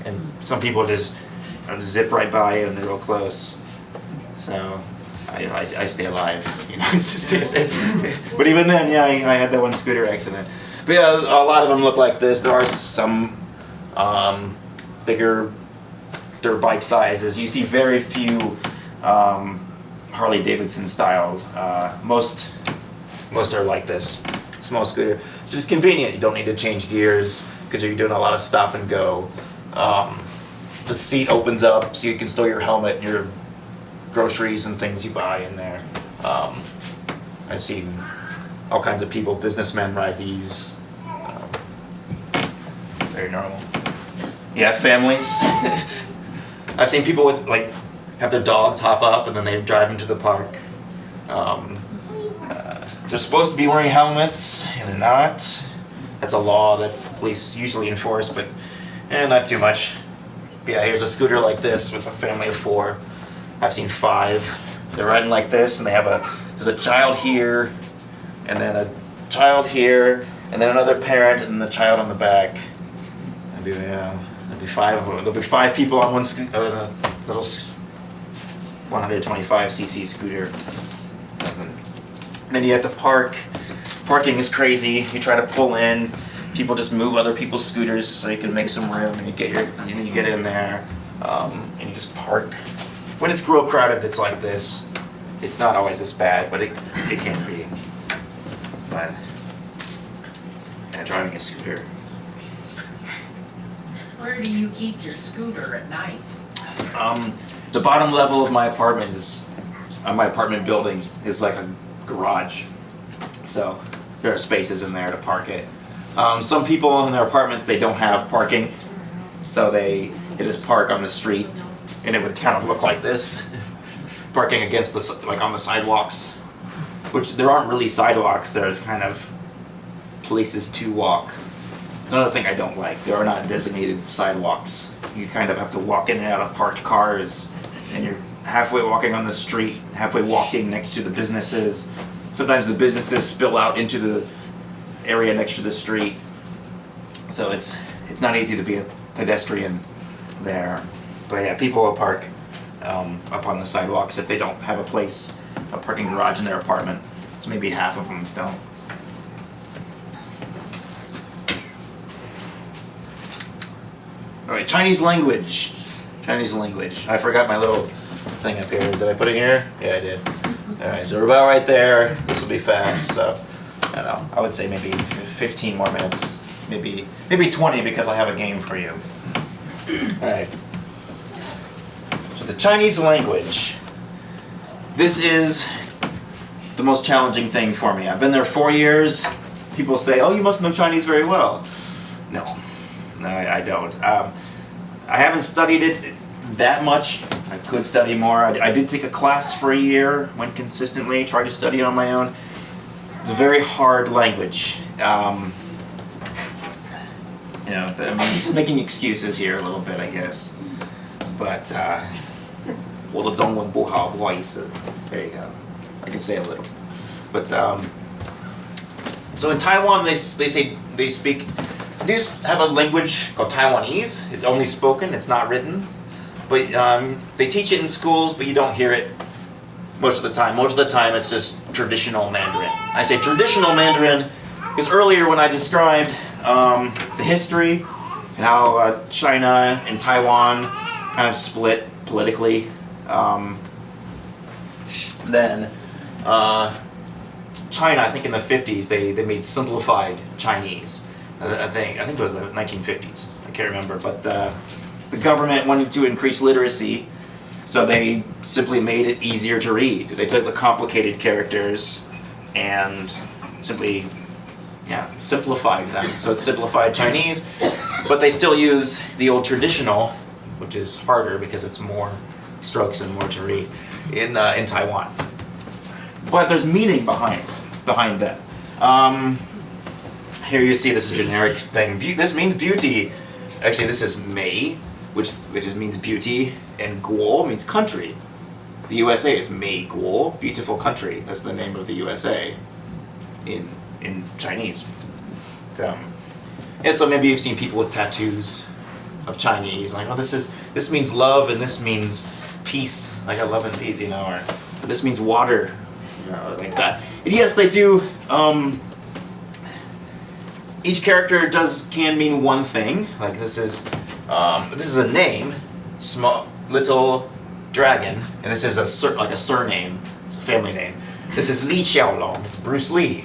S2: and some people just zip right by you and they're real close. So I stay alive, stay safe. But even then, I had that one scooter accident. But yeah, a lot of them look like this. There are some bigger dirt bike sizes. You see very few Harley Davidson styles. Most are like this, small scooter. Just convenient. You don't need to change gears because you're doing a lot of stop and go. The seat opens up so you can store your helmet and your groceries and things you buy in there. I've seen all kinds of people, businessmen, ride these. Very normal. Yeah, families. I've seen people with have their dogs hop up and then they drive them to the park. They're supposed to be wearing helmets and they're not. That's a law that police usually enforce, but Not too much. But yeah, here's a scooter like this with a family of 4. I've seen 5. They're riding like this, and there's a child here, and then a child here, and then another parent, and the child on the back. There'll be 5 of them. There'll be 5 people on one little 125cc scooter. And then you have to park. Parking is crazy. You try to pull in. People just move other people's scooters so you can make some room, and you get in there, and you just park. When it's real crowded, it's like this. It's not always this bad, but it can be. But yeah, driving a scooter.
S6: Where do you keep your scooter at night?
S2: The bottom level of my apartment my apartment building is like a garage. So there are spaces in there to park it. Some people in their apartments, they don't have parking, so they just park on the street, and it would kind of look like this, parking against like on the sidewalks, which there aren't really sidewalks. There's kind of places to walk. Another thing I don't like, there are not designated sidewalks. You kind of have to walk in and out of parked cars, and you're halfway walking on the street, halfway walking next to the businesses. Sometimes the businesses spill out into the area next to the street, so it's not easy to be a pedestrian there. But yeah, people will park up on the sidewalks if they don't have a parking garage in their apartment. So maybe half of them don't. All right, Chinese language. Chinese language. I forgot my little thing up here. Did I put it here? Yeah, I did. All right, so we're about right there. This will be fast. So I don't know. I would say maybe 15 more minutes. Maybe 20 because I have a game for you. All right. So the Chinese language. This is the most challenging thing for me. I've been there 4 years. People say, "Oh, you must know Chinese very well." No, I don't. I haven't studied it that much. I could study more. I did take a class for a year, went consistently, tried to study it on my own. It's a very hard language. I'm just making excuses here a little bit, I guess. But 我的中文不好，不好意思. There you go. I can say a little. But so in Taiwan, they have a language called Taiwanese. It's only spoken, it's not written. But they teach it in schools, but you don't hear it most of the time. Most of the time, it's just traditional Mandarin. I say traditional Mandarin because earlier when I described the history and how China and Taiwan kind of split politically, then China, I think in the 50s, they made simplified Chinese. I think it was the 1950s. I can't remember, but the government wanted to increase literacy, so they simply made it easier to read. They took the complicated characters and simply, simplified them. So it's simplified Chinese, but they still use the old traditional, which is harder because it's more strokes and more to read in Taiwan. But there's meaning behind that. Here you see this is a generic thing. This means beauty. Actually, this is Mei, which means beauty, and Guo means country. The USA is Mei Guo, beautiful country. That's the name of the USA in Chinese. So maybe you've seen people with tattoos of Chinese, like, oh, this means love and this means peace. I got love and peace, or this means water, like that. And yes, they do. Each character can mean one thing. Like this is a name, small little dragon, and this is a surname, it's a family name. This is Li Xiaolong. It's Bruce Lee.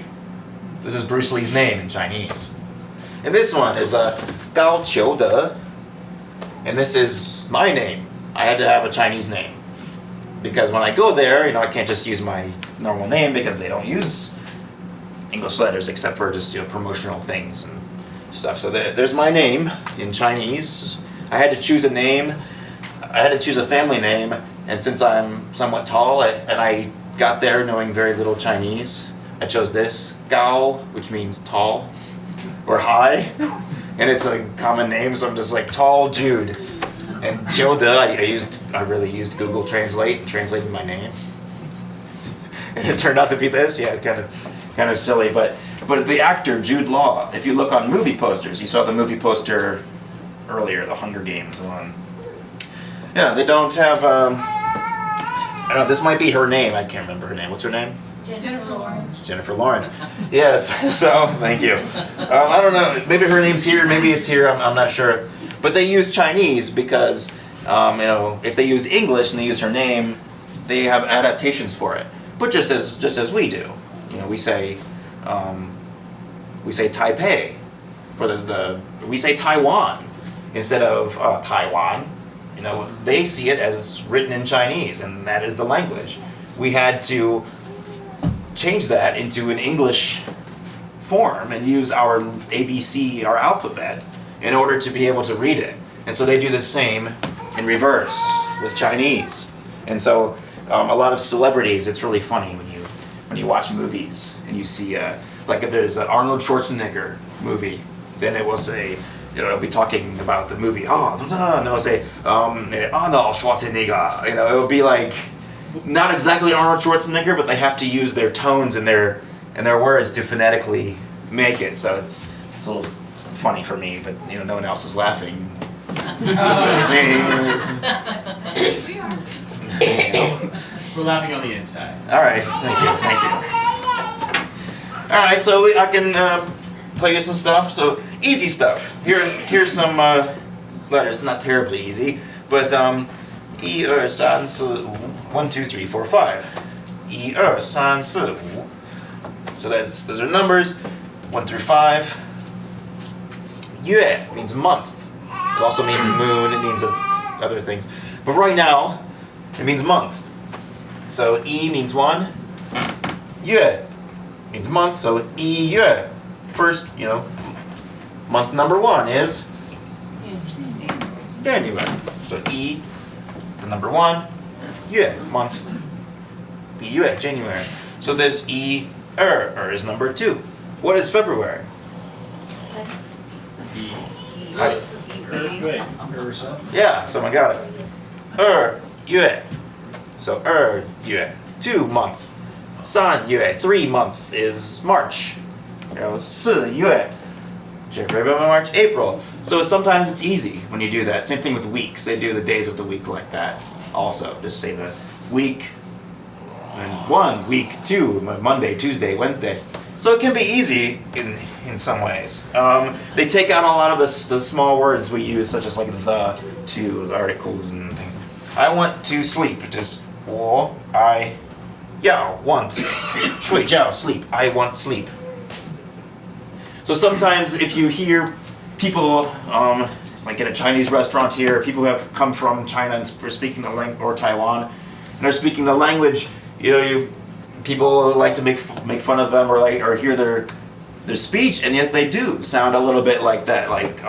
S2: This is Bruce Lee's name in Chinese. And this one is Gao Qiude, and this is my name. I had to have a Chinese name because when I go there, I can't just use my normal name because they don't use English letters except for just promotional things and stuff. So there's my name in Chinese. I had to choose a name. I had to choose a family name, and since I'm somewhat tall and I got there knowing very little Chinese, I chose this, Gao, which means tall or high. and it's a common name, so I'm just like Tall Jude. And Jiude, I really used Google Translate and translated my name, and it turned out to be this. Yeah, it's kind of silly, but the actor Jude Law. If you look on movie posters, you saw the movie poster earlier, the Hunger Games one. Yeah, they don't have. I don't know. This might be her name. I can't remember her name. What's her name?
S6: Jennifer Lawrence.
S2: Jennifer Lawrence. Yes. So thank you. I don't know. Maybe her name's here. Maybe it's here. I'm not sure. But they use Chinese because, if they use English and they use her name, they have adaptations for it. But just as we do, we say Taipei for we say Taiwan instead of Taiwan. They see it as written in Chinese, and that is the language. We had to change that into an English form and use our ABC, our alphabet, in order to be able to read it. And so they do the same in reverse with Chinese. And so a lot of celebrities, it's really funny when you watch movies and you see, like if there's an Arnold Schwarzenegger movie, then it will say, it'll be talking about the movie, and it'll say, Arnold Schwarzenegger. It will be like, not exactly Arnold Schwarzenegger, but they have to use their tones and their words to phonetically make it. So it's a little funny for me, but no one else is laughing.
S1: We're laughing on the inside.
S2: All right, thank you. All right, so I can play you some stuff. So easy stuff. Here's some letters. Not terribly easy, but 1, 2, 3, 4, 1, 2, 3, 4, 5. 1, 2, 3, 4, 5. So those are numbers, 1 through 5. Yue means month. It also means moon. It means other things. But right now, it means month. So yi means 1. Yue means month. So yi yue. First, month number 1 is January. So yi, the number 1. Yue, month. Yi yue, January. So there's yi is number 2. What is February?
S5: Earthquake.
S2: Yeah, someone got it. Yue. So yue, 2 month. San yue, 3 month is March. Si yue, February, March, April. So sometimes it's easy when you do that. Same thing with weeks. They do the days of the week like that. Also, just say the week. And 1, week 2, Monday, Tuesday, Wednesday. So it can be easy in some ways. They take out a lot of the small words we use, such as like the, to, articles and things. I want to sleep. Just 我 I 要 want 睡觉 sleep. I want sleep. So sometimes if you hear people like in a Chinese restaurant here, people who have come from China and are speaking the language, or Taiwan, and are speaking the language, people like to make fun of them or hear their speech, and yes, they do sound a little bit like that, like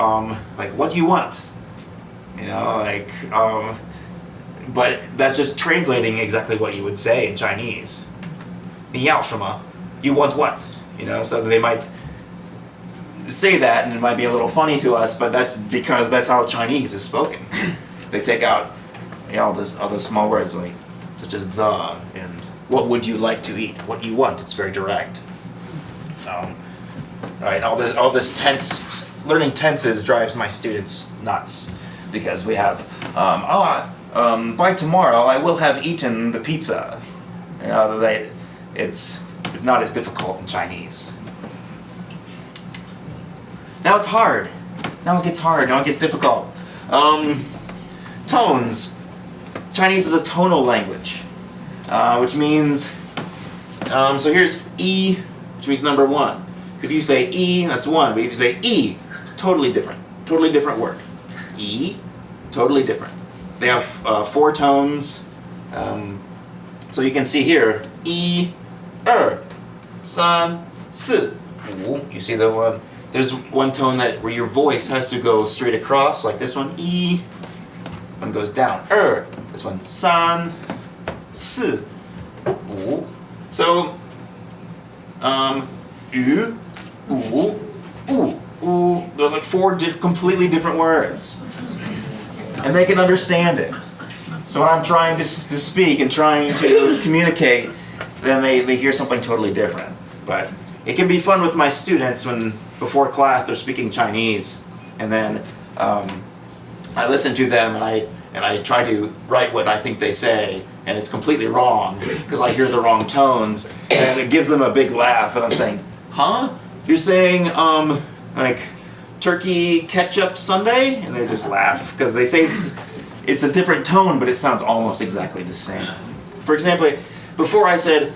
S2: what do you want? But that's just translating exactly what you would say in Chinese. 你要什么? You want what? So they might say that, and it might be a little funny to us, but that's because that's how Chinese is spoken. They take out all the small words like such as the and what would you like to eat? What you want? It's very direct. Right, all this tense, learning tenses drives my students nuts because we have by tomorrow I will have eaten the pizza. It's not as difficult in Chinese. Now it's hard. Now it gets hard. Now it gets difficult. Tones. Chinese is a tonal language, which means, so here's E, which means number 1. If you say E, that's 1. But if you say E, it's totally different. Totally different word. E, totally different. They have 4 tones. So you can see here, E, 2, 3, 4, 5. You see the one? There's one tone where your voice has to go straight across, like this one, E. One goes down, This one, 3, 4, 5. So, 鱼, 五, 物, the but four completely different words. And they can understand it. So when I'm trying to speak and trying to communicate, then they hear something totally different. But it can be fun with my students when before class they're speaking Chinese, and then I listen to them and I try to write what I think they say, and it's completely wrong because I hear the wrong tones, and it gives them a big laugh, and I'm saying, huh? You're saying like turkey ketchup sundae? And they just laugh because they say it's a different tone, but it sounds almost exactly the same. For example, before I said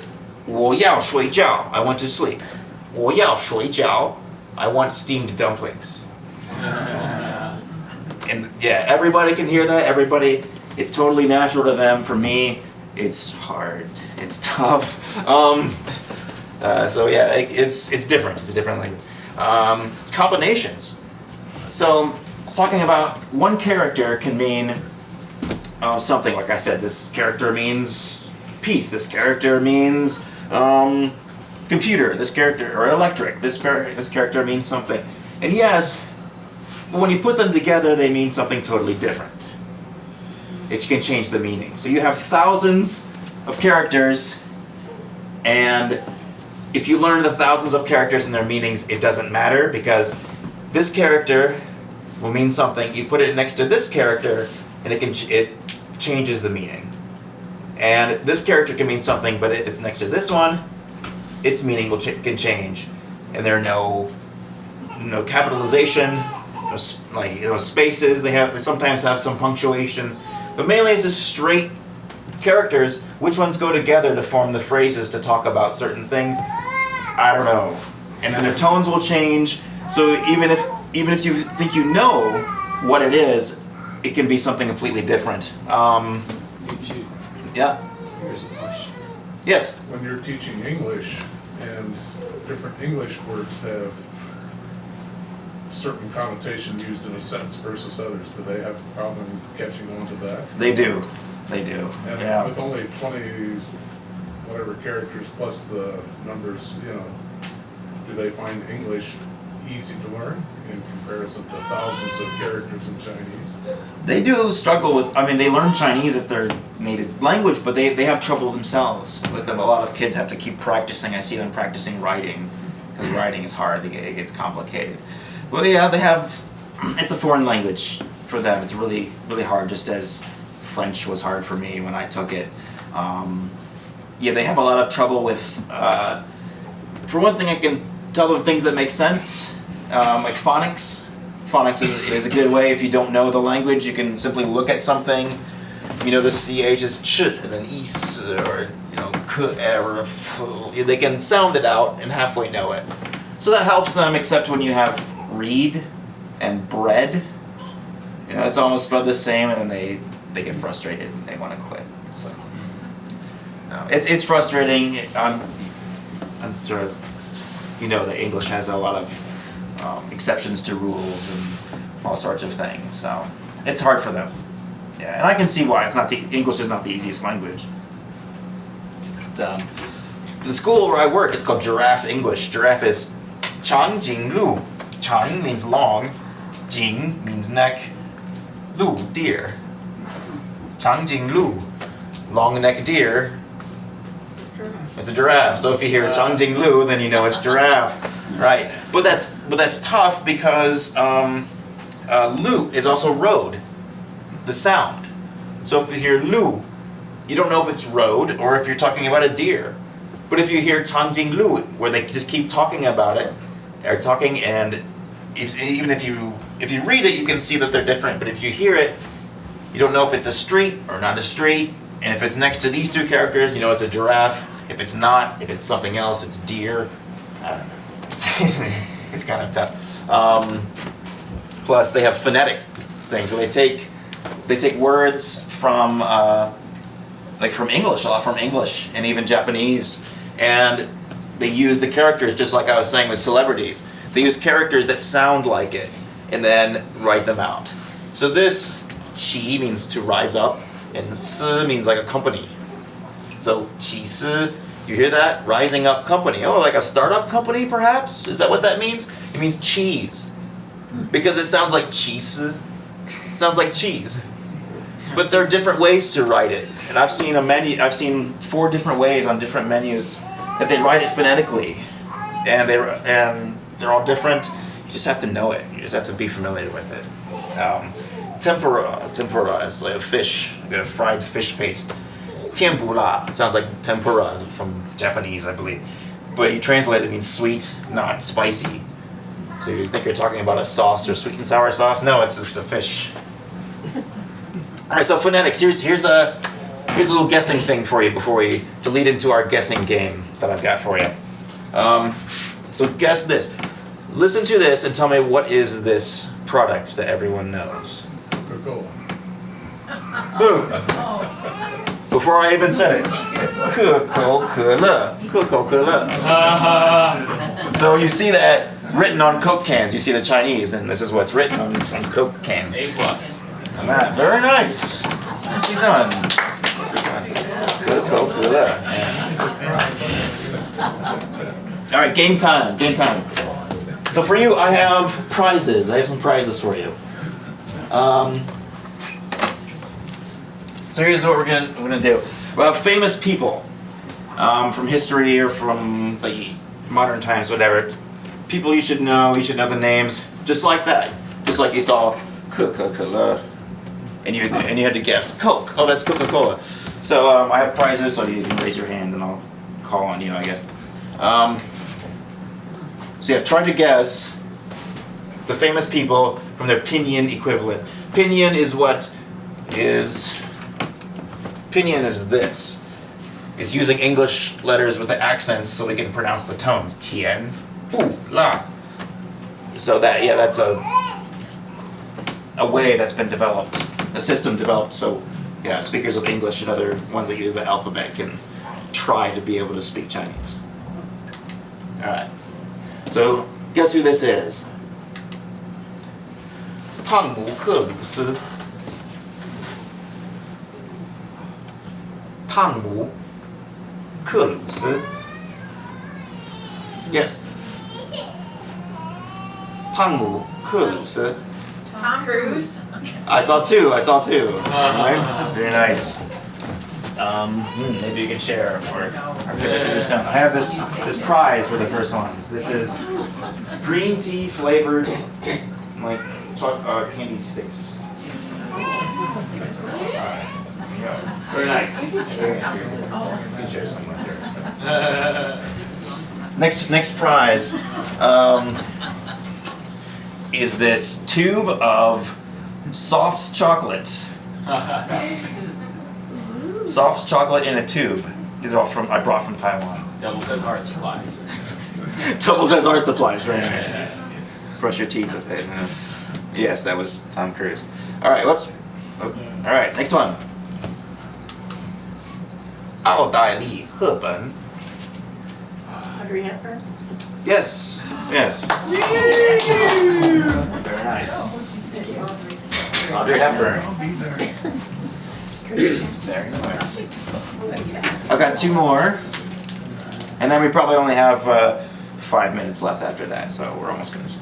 S2: 我要睡觉, I want to sleep. 我要睡觉, I want steamed dumplings. And yeah, everybody can hear that. Everybody, it's totally natural to them. For me, it's hard. It's tough. So yeah, it's different. It's a different language. Combinations. So I was talking about one character can mean something. Like I said, this character means peace. This character means computer. This character or electric. This character means something. And yes. But when you put them together, they mean something totally different. It can change the meaning. So you have thousands of characters, and if you learn the thousands of characters and their meanings, it doesn't matter because this character will mean something. You put it next to this character, and it changes the meaning. And this character can mean something, but if it's next to this one, its meaning can change. And there are no capitalization. Spaces. They sometimes have some punctuation, but mainly it's just straight characters. Which ones go together to form the phrases to talk about certain things? I don't know. And then their tones will change. So even if you think you know what it is, it can be something completely different. Yeah.
S7: Here's a question.
S2: Yes.
S7: When you're teaching English and different English words have certain connotation used in a sentence versus others, do they have a problem catching on to that?
S2: They do. They do.
S7: And
S2: Yeah.
S7: with only 20 whatever characters plus the numbers, do they find English easy to learn in comparison to thousands of characters in Chinese?
S2: They do struggle with, they learn Chinese as their native language, but they have trouble themselves with them. A lot of kids have to keep practicing. I see them practicing writing, because writing is hard, it gets complicated. Well, yeah, it's a foreign language for them. It's really, really hard, just as French was hard for me when I took it. They have a lot of trouble with, for one thing, I can tell them things that make sense, like phonics. Phonics is a good way. If you don't know the language, you can simply look at something. The CH is ch, and then is, or k, or f. They can sound it out and halfway know it. So that helps them, except when you have read and bread. It's almost about the same, and then they get frustrated and they want to quit. So it's frustrating. I'm sure that English has a lot of exceptions to rules and all sorts of things. So it's hard for them. Yeah, and I can see why. English is not the easiest language. But, the school where I work is called Giraffe English. Giraffe is Chang Jing Lu. Chang means long, Jing means neck, Lu, deer. Chang Jing Lu, long neck deer. It's a giraffe. So if you hear Chang Jing Lu, then you know it's giraffe, right? But that's tough because Lu is also road, the sound. So if you hear Lu, you don't know if it's road or if you're talking about a deer. But if you hear Chang Jing Lu, where they just keep talking about it, they're talking, and even if you read it, you can see that they're different. But if you hear it, you don't know if it's a street or not a street. And if it's next to these two characters, you know it's a giraffe. If it's not, if it's something else, it's deer. I don't know. It's kind of tough. Plus, they have phonetic things where they take words from from English, a lot from English and even Japanese, and they use the characters just like I was saying with celebrities. They use characters that sound like it and then write them out. So this qi means to rise up, and si means like a company. So qi si, you hear that? Rising up company. Oh, like a startup company perhaps? Is that what that means? It means cheese. because it sounds like cheese. It sounds like cheese. But there are different ways to write it, and I've seen 4 different ways on different menus that they write it phonetically, and they're all different. You just have to know it. You just have to be familiar with it. Tempura is like a fish, like a fried fish paste. Tempura sounds like tempura from Japanese, I believe, but you translate it, it means sweet, not spicy. So you think you're talking about a sauce or sweet and sour sauce? No, it's just a fish. All right, so phonetics. Here's a little guessing thing for you before we lead into our guessing game that I've got for you. So guess this. Listen to this and tell me what is this product that everyone knows.
S7: Coca-Cola.
S2: Boom. Before I even said it. Coca-Cola. Coca-Cola. So you see that written on Coke cans. You see the Chinese, and this is what's written on Coke cans.
S1: A+.
S2: And that, very nice. Nicely done. Nicely done. Coca-Cola. Yeah. All right, game time. Game time. So for you, I have prizes. I have some prizes for you. So here's what we're gonna do. Well, famous people from history or from the modern times, whatever. People you should know. You should know the names, just like that. Just like you saw Coca-Cola, and you had to guess Coke. Oh, that's Coca-Cola. So I have prizes, so you can raise your hand, and I'll call on you, I guess. So yeah, try to guess the famous people from their pinyin equivalent. Pinyin is this. It's using English letters with the accents so we can pronounce the tones. Tien, pu, la. So that's a way that's been developed, a system developed so speakers of English and other ones that use the alphabet can try to be able to speak Chinese. Alright. So, guess who this is? Tang Mu Ke Lu Si. Tang Mu Ke Lu Si. Yes. Tang Mu Ke Lu Si.
S6: Tom Cruise?
S2: I saw two. Right? Very nice. Maybe you can share or give us your sound. I have this prize for the first ones. This is green tea flavored like candy sticks. Alright. Very nice. Very nice. You can share some right there. Next prize is this tube of soft chocolate. Soft chocolate in a tube. These are all I brought from Taiwan.
S1: Double says art supplies.
S2: Double says art supplies. Very nice. Brush your teeth with it. Yes, that was Tom Cruise. All right, whoops. Oh, all right, next one. Ao Dai Li He Ben.
S3: Audrey Hepburn?
S2: Yes. Very nice. Audrey Hepburn. Very nice. I've got 2 more, and then we probably only have 5 minutes left after that, so we're almost finished.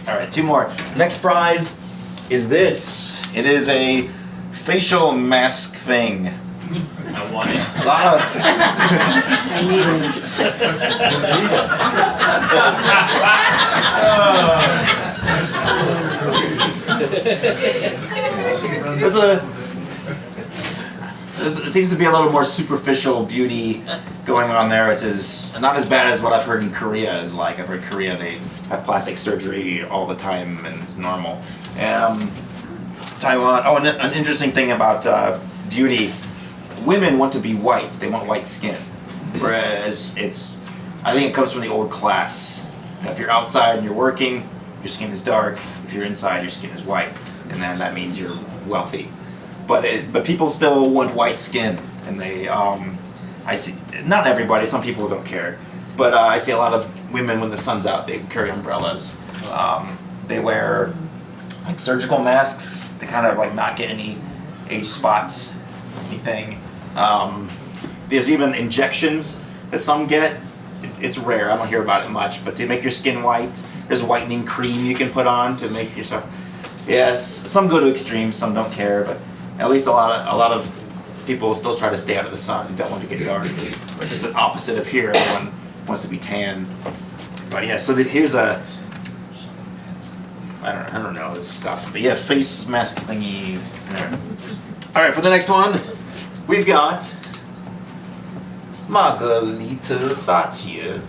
S2: All right, 2 more. Next prize is this. It is a facial mask thing.
S5: I want it.
S2: A lot of there seems to be a little more superficial beauty going on there, which is not as bad as what I've heard in Korea is like. I've heard Korea, they have plastic surgery all the time and it's normal. Taiwan, oh, and an interesting thing about beauty, women want to be white. They want white skin. Whereas I think it comes from the old class. If you're outside and you're working, your skin is dark. If you're inside, your skin is white. And then that means you're wealthy. But people still want white skin. And I see, not everybody, some people don't care. But I see a lot of women when the sun's out, they carry umbrellas. They wear like surgical masks to kind of like not get any age spots, anything. There's even injections that some get, it's rare. I don't hear about it much. But to make your skin white, there's whitening cream you can put on to make yourself. Yes, some go to extremes, some don't care, but at least a lot of people still try to stay out of the sun and don't want to get dark. But just the opposite of here, everyone wants to be tan. But yeah, so here's a, I don't know this stuff, but yeah, face mask thingy. There. All right, for the next one, we've got Margarita Satya.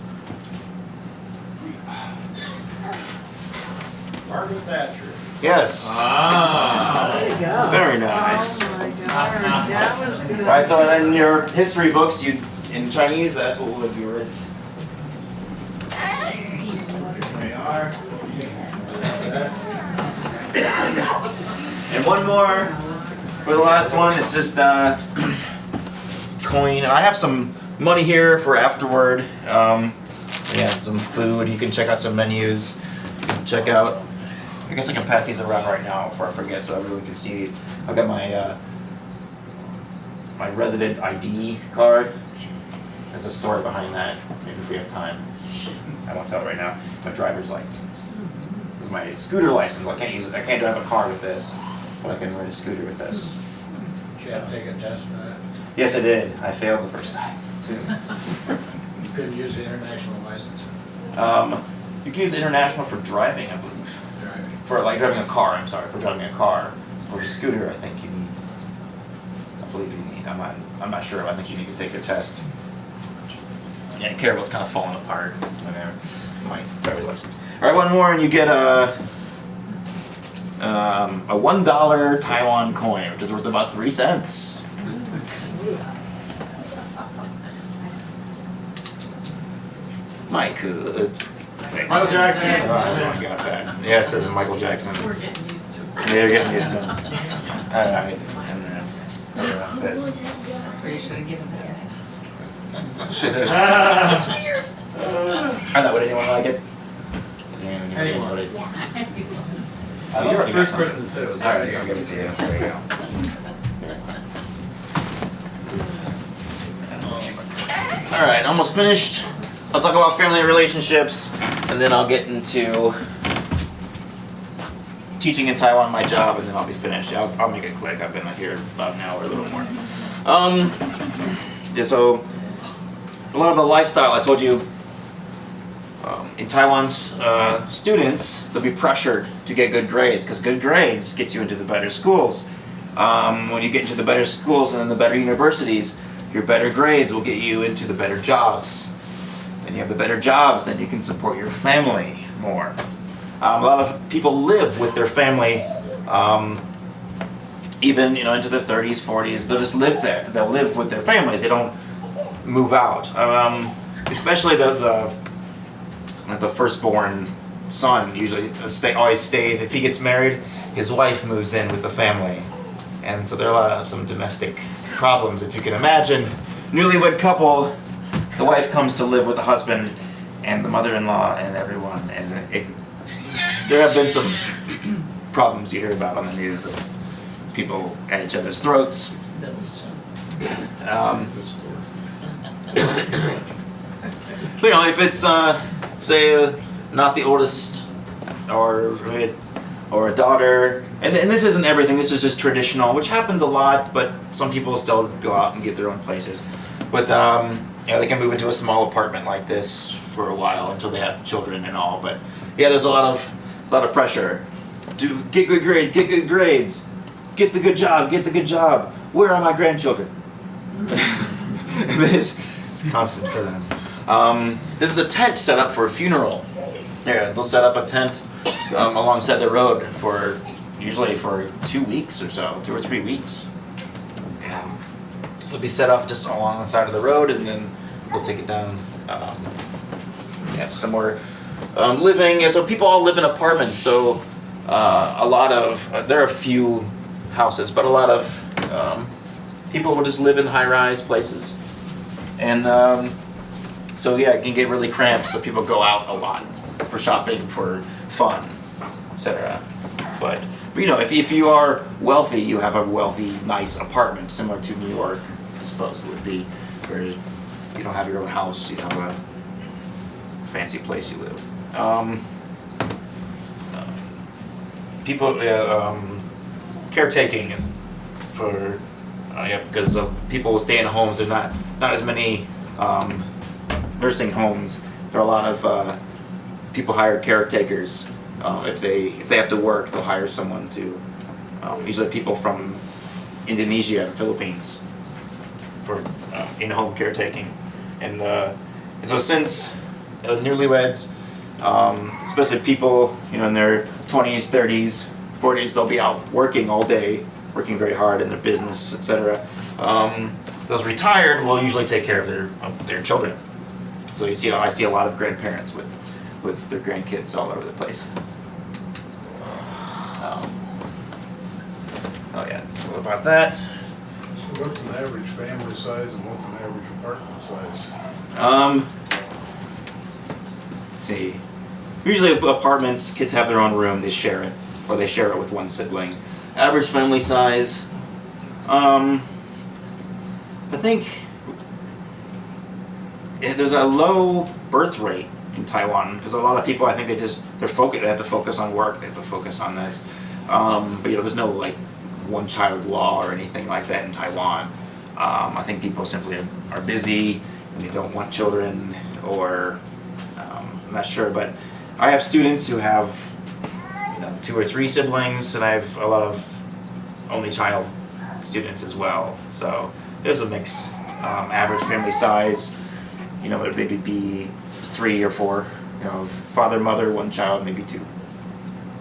S4: Margaret Thatcher.
S2: Yes.
S1: Ah.
S3: There you go.
S2: Very nice.
S3: Oh my God, that was good.
S2: All right, so in your history books, in Chinese, that's what would be written. There they are. And one more for the last one. It's just coin. I have some money here for afterward. We have some food. You can check out some menus. Check out. I guess I can pass these around right now before I forget, so everyone can see. I've got my my resident ID card. There's a story behind that. Maybe if we have time, I won't tell it right now. My driver's license. This is my scooter license. I can't use it. I can't drive a car with this, but I can ride a scooter with this.
S5: Did you have to take a test for that?
S2: Yes, I did. I failed the first time too.
S5: You couldn't use the international license
S2: You can use international for driving, I believe.
S5: driving.
S2: For like driving a car. I'm sorry, for driving a car. For a scooter, I think you need. I believe you need. I'm not sure. I think you need to take your test. Yeah, Caribou's kind of falling apart. Whatever. My driver's license. All right, one more, and you get a $1 Taiwan coin, which is worth about 3 cents. My goods.
S1: Michael Jackson.
S2: Oh, I got that. Yes, that's Michael Jackson.
S6: We're getting used to it.
S2: They're getting used to it. All right. What's this?
S6: That's where you should have given that.
S2: Should have. I know. Would anyone like it?
S1: Anyone.
S2: Oh,
S1: You're the
S2: you
S1: first
S2: got
S1: person to say it was
S2: All right, I'll give it to you. There you go. All right, almost finished. I'll talk about family relationships, and then I'll get into teaching in Taiwan, my job, and then I'll be finished. I'll make it quick. I've been here about an hour, a little more. Yeah, so a lot of the lifestyle I told you. In Taiwan's students, they'll be pressured to get good grades because good grades gets you into the better schools. When you get into the better schools and then the better universities, your better grades will get you into the better jobs. And you have the better jobs, then you can support your family more. A lot of people live with their family, even into their 30s, 40s. They'll just live there. They'll live with their families. They don't move out. Especially the firstborn son usually always stays. If he gets married, his wife moves in with the family, and so there are some domestic problems. If you can imagine, newlywed couple, the wife comes to live with the husband and the mother-in-law and everyone, and there have been some problems you hear about on the news of people at each other's throats. But if it's say not the oldest or a daughter, and this isn't everything, this is just traditional, which happens a lot, but some people still go out and get their own places. But they can move into a small apartment like this for a while until they have children and all. But yeah, there's a lot of pressure. Get good grades, get the good job, get the good job. Where are my grandchildren? It's constant for them. This is a tent set up for a funeral. Yeah, they'll set up a tent alongside the road usually for 2 weeks or so, 2 or 3 weeks. It'll be set up just along the side of the road, and then we'll take it down. Somewhere living. Yeah, so people all live in apartments. So there are a few houses, but a lot of people will just live in high-rise places, and so yeah, it can get really cramped. So people go out a lot for shopping, for fun, etc. But if you are wealthy, you have a wealthy, nice apartment, similar to New York, I suppose it would be, where you don't have your own house, you don't have a fancy place you live. People, caretaking for, because people will stay in homes. There's not as many nursing homes. There are a lot of people hire caretakers. If they have to work, they'll hire someone to. Usually people from Indonesia and Philippines for in-home caretaking, and so since newlyweds, especially people in their 20s, 30s, 40s, they'll be out working all day, working very hard in their business, etc. Those retired will usually take care of their children. So I see a lot of grandparents with their grandkids all over the place. Oh yeah, what about that?
S7: So what's an average family size and what's an average apartment size?
S2: Let's see. Usually apartments, kids have their own room, they share it, or they share it with one sibling. Average family size, I think there's a low birth rate in Taiwan because a lot of people, I think they have to focus on work, they have to focus on this. But there's no like one-child law or anything like that in Taiwan. I think people simply are busy and they don't want children, or I'm not sure. But I have students who have 2 or 3 siblings, and I have a lot of only child students as well. So there's a mix. Average family size, it would maybe be 3 or 4. Father, mother, 1 child, maybe 2.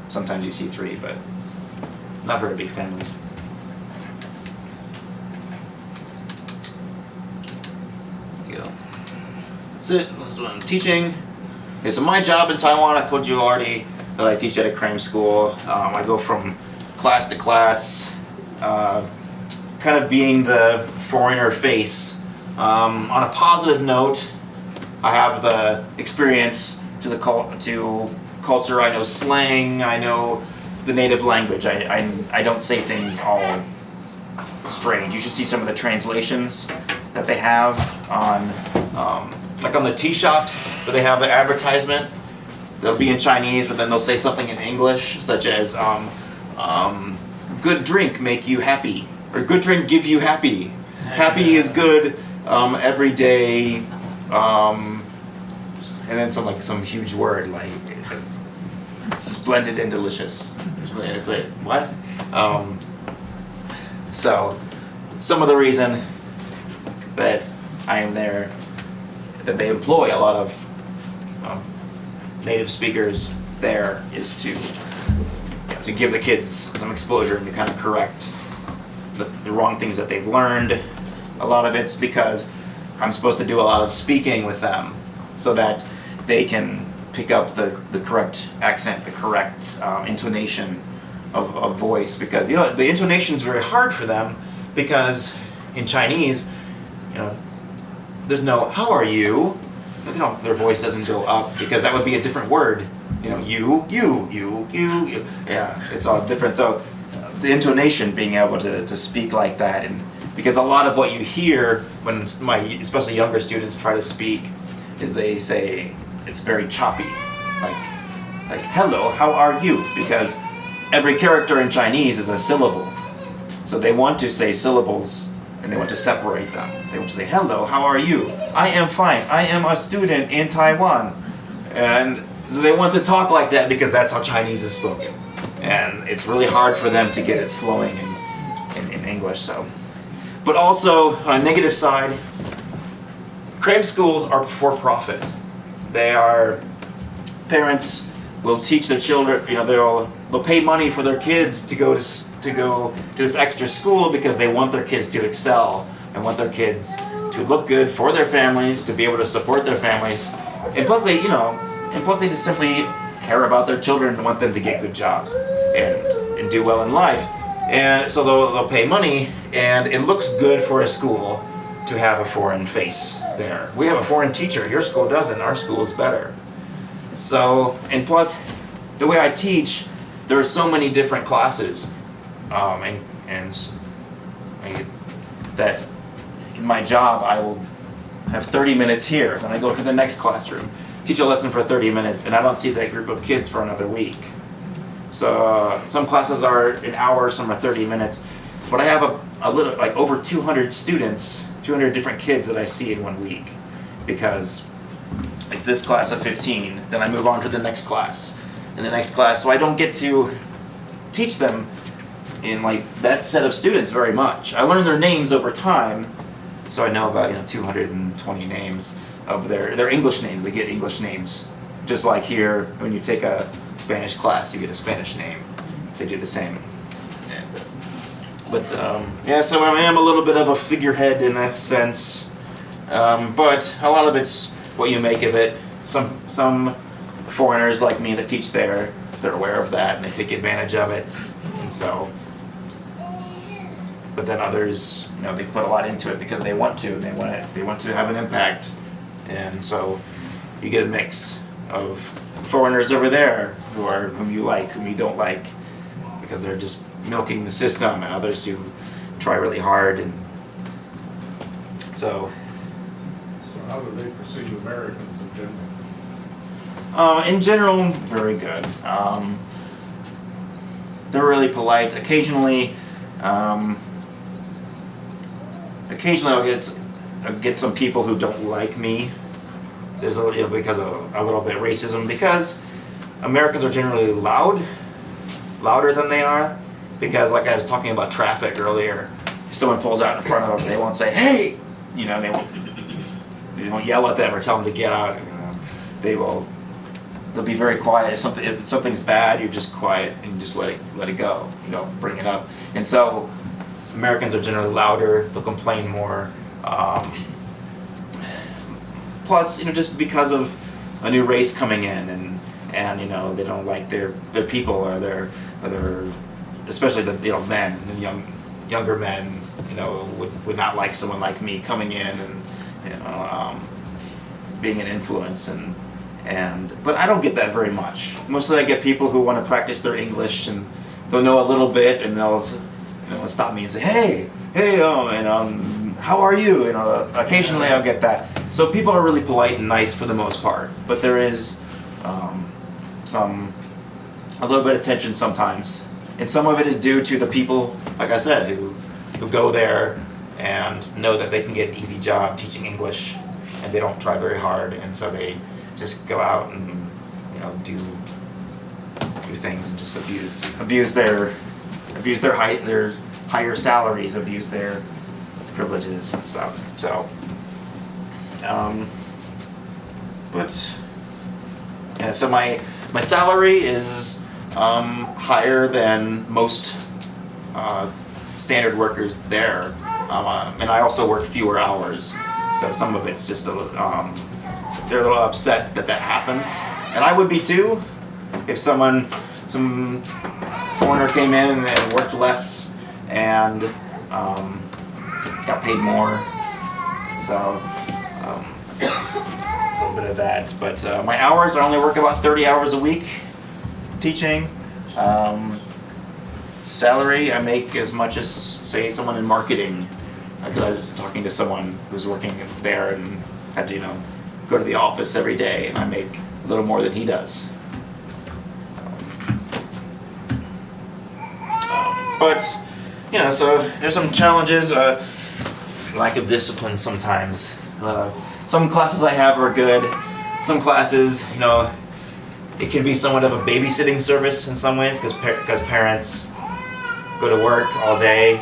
S2: Sometimes you see 3, but not very big families. That's it. That's what I'm teaching. Okay, so my job in Taiwan, I told you already that I teach at a cram school. I go from class to class, kind of being the foreigner face. On a positive note, I have the experience to culture. I know slang. I know the native language. I don't say things all strange. You should see some of the translations that they have on, like on the tea shops, where they have the advertisement. They'll be in Chinese, but then they'll say something in English, such as, good drink make you happy, or good drink give you happy. Happy is good, every day, and then some huge word like splendid and delicious. It's like, what? So, some of the reason that I am there, that they employ a lot of native speakers there, is to give the kids some exposure and to kind of correct the wrong things that they've learned. A lot of it's because I'm supposed to do a lot of speaking with them so that they can pick up the correct accent, the correct intonation of voice, because the intonation is very hard for them, because in Chinese, there's no "how are you?" Their voice doesn't go up, because that would be a different word. You. Yeah, it's all different. So the intonation, being able to speak like that, and because a lot of what you hear when especially younger students try to speak, is they say it's very choppy, like hello, how are you? Because every character in Chinese is a syllable, so they want to say syllables and they want to separate them. They want to say hello, how are you? I am fine. I am a student in Taiwan, and so they want to talk like that because that's how Chinese is spoken, and it's really hard for them to get it flowing in English. So, but also on a negative side, cram schools are for profit. Parents will teach their children. They'll pay money for their kids to go to this extra school because they want their kids to excel and want their kids to look good for their families, to be able to support their families, and plus they just simply care about their children and want them to get good jobs and do well in life. And so they'll pay money, and it looks good for a school to have a foreign face there. We have a foreign teacher. Your school doesn't. Our school is better. So, and plus, the way I teach, there are so many different classes, and that in my job I will have 30 minutes here. Then I go to the next classroom, teach a lesson for 30 minutes, and I don't see that group of kids for another week. So some classes are an hour, some are 30 minutes, but I have a little, like over 200 students, 200 different kids that I see in 1 week, because it's this class of 15, then I move on to the next class, and the next class, so I don't get to teach them in like that set of students very much. I learn their names over time, so I know about 220 names of their English names. They get English names, just like here when you take a Spanish class, you get a Spanish name. They do the same. But yeah, so I am a little bit of a figurehead in that sense, but a lot of it's what you make of it. Some foreigners like me that teach there, they're aware of that and they take advantage of it, and so. But then others, they put a lot into it because they want to, and they want to have an impact, and so you get a mix of foreigners over there whom you like, whom you don't like, because they're just milking the system, and others who try really hard, and so.
S7: So how do they perceive Americans in general?
S2: In general, very good. They're really polite. Occasionally, I'll get some people who don't like me. There's because of a little bit of racism, because Americans are generally louder than they are. Because like I was talking about traffic earlier, if someone pulls out in front of them, they won't say, "Hey," they won't yell at them or tell them to get out. They'll be very quiet. If something's bad, you're just quiet and you just let it go. You don't bring it up. And so Americans are generally louder. They'll complain more. Plus, just because of a new race coming in, and they don't like their people or their especially the men, and younger men, would not like someone like me coming in and being an influence, but I don't get that very much. Mostly I get people who want to practice their English, and they'll know a little bit, and they'll stop me and say, hey, how are you? Occasionally I'll get that. So people are really polite and nice for the most part, but there is a little bit of tension sometimes, and some of it is due to the people, like I said, who go there and know that they can get an easy job teaching English, and they don't try very hard, and so they just go out and do things and just abuse their higher salaries, abuse their privileges and stuff. So, but yeah, so my salary is higher than most standard workers there, and I also work fewer hours. So some of it's just they're a little upset that happens, and I would be too, if some foreigner came in and worked less and got paid more. So it's a little bit of that. But my hours, I only work about 30 hours a week teaching. Salary, I make as much as, say, someone in marketing, because I was talking to someone who's working there and had to, go to the office every day, and I make a little more than he does. But, so there's some challenges, lack of discipline sometimes. Some classes I have are good. Some classes, it can be somewhat of a babysitting service in some ways, because parents go to work all day.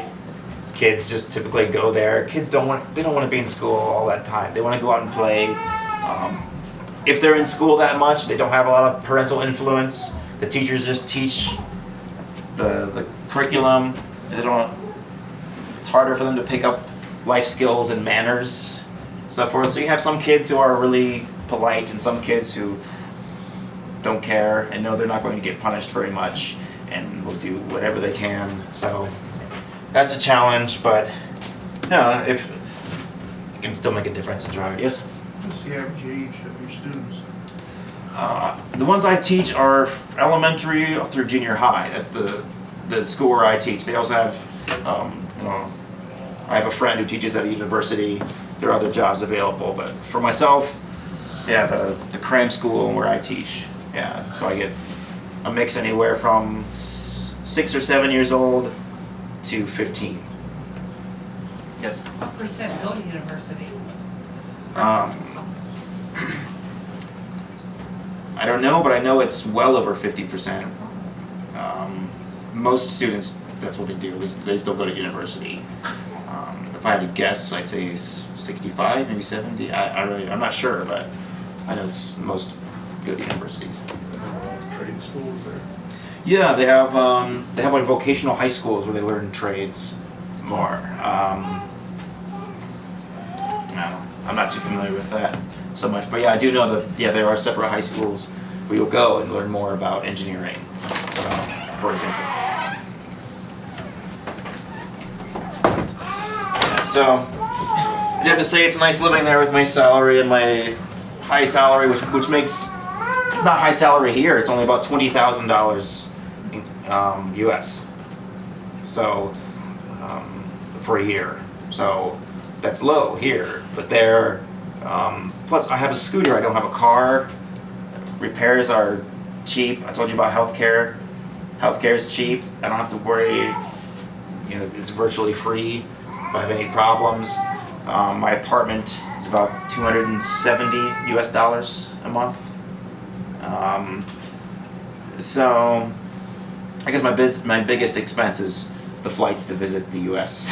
S2: Kids just typically go there. Kids don't want to be in school all that time. They want to go out and play. If they're in school that much, they don't have a lot of parental influence. The teachers just teach the curriculum. It's harder for them to pick up life skills and manners, so forth. So you have some kids who are really polite, and some kids who don't care and know they're not going to get punished very much, and will do whatever they can. So that's a challenge, but if you can still make a difference and try it. Yes?
S8: What's the average age of your students?
S2: The ones I teach are elementary through junior high. That's the school where I teach. They also have, I have a friend who teaches at a university. There are other jobs available, but for myself, yeah, the cram school where I teach, yeah. So I get a mix anywhere from 6 or 7 years old to 15. Yes.
S6: What percent go to university?
S2: I don't know, but I know it's well over 50%. Most students, that's what they do. They still go to university. If I had to guess, I'd say 65, maybe 70. I'm not sure, but I know it's most go to universities.
S7: Trade schools there?
S2: Yeah, they have like vocational high schools where they learn trades more. I don't know. I'm not too familiar with that so much, but yeah, I do know that there are separate high schools where you'll go and learn more about engineering, for example. Yeah, so you have to say it's nice living there with my salary and my high salary, which makes it's not high salary here. It's only about $20,000 U.S. So for a year. So that's low here, but there. Plus, I have a scooter. I don't have a car. Repairs are cheap. I told you about healthcare. Healthcare is cheap. I don't have to worry. It's virtually free if I have any problems. My apartment is about $270 US a month. So I guess my biggest expense is the flights to visit the U.S.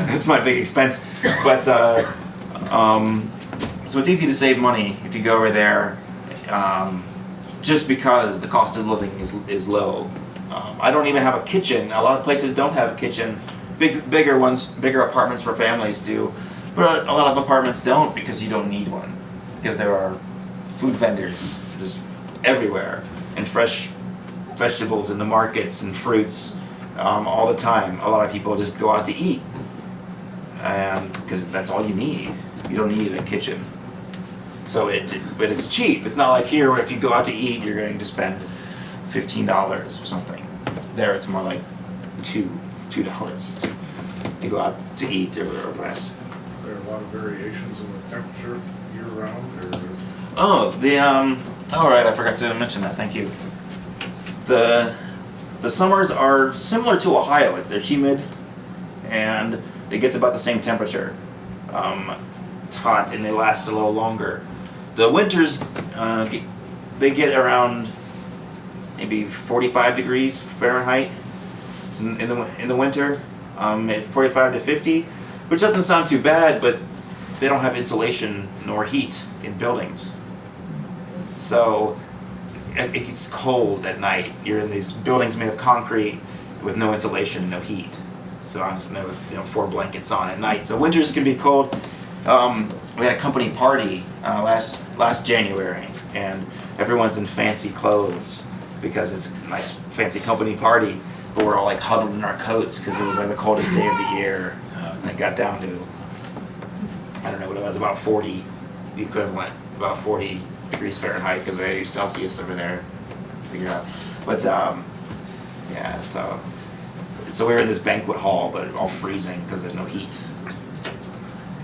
S2: That's my big expense. But so it's easy to save money if you go over there, just because the cost of living is low. I don't even have a kitchen. A lot of places don't have a kitchen. Bigger apartments for families do, but a lot of apartments don't because you don't need one, because there are food vendors just everywhere and fresh vegetables in the markets and fruits all the time. A lot of people just go out to eat, because that's all you need. You don't need a kitchen. But it's cheap. It's not like here where if you go out to eat, you're going to spend $15 or something. There, it's more like $2 to go out to eat or less.
S7: There are a lot of variations in the temperature year round, or?
S2: Oh, all right, I forgot to mention that. Thank you. The summers are similar to Ohio. They're humid, and it gets about the same temperature. It's hot, and they last a little longer. The winters, they get around maybe 45 degrees Fahrenheit in the winter, at 45 to 50, which doesn't sound too bad, but they don't have insulation nor heat in buildings. So it gets cold at night. You're in these buildings made of concrete with no insulation, no heat. So I'm sitting there with 4 blankets on at night. So winters can be cold. We had a company party last January, and everyone's in fancy clothes because it's a nice fancy company party. But we're all like huddled in our coats because it was like the coldest day of the year, and it got down to, I don't know what it was, about 40, the equivalent, about 40 degrees Fahrenheit, because they use Celsius over there. Figure out, but yeah. So we were in this banquet hall, but all freezing because there's no heat.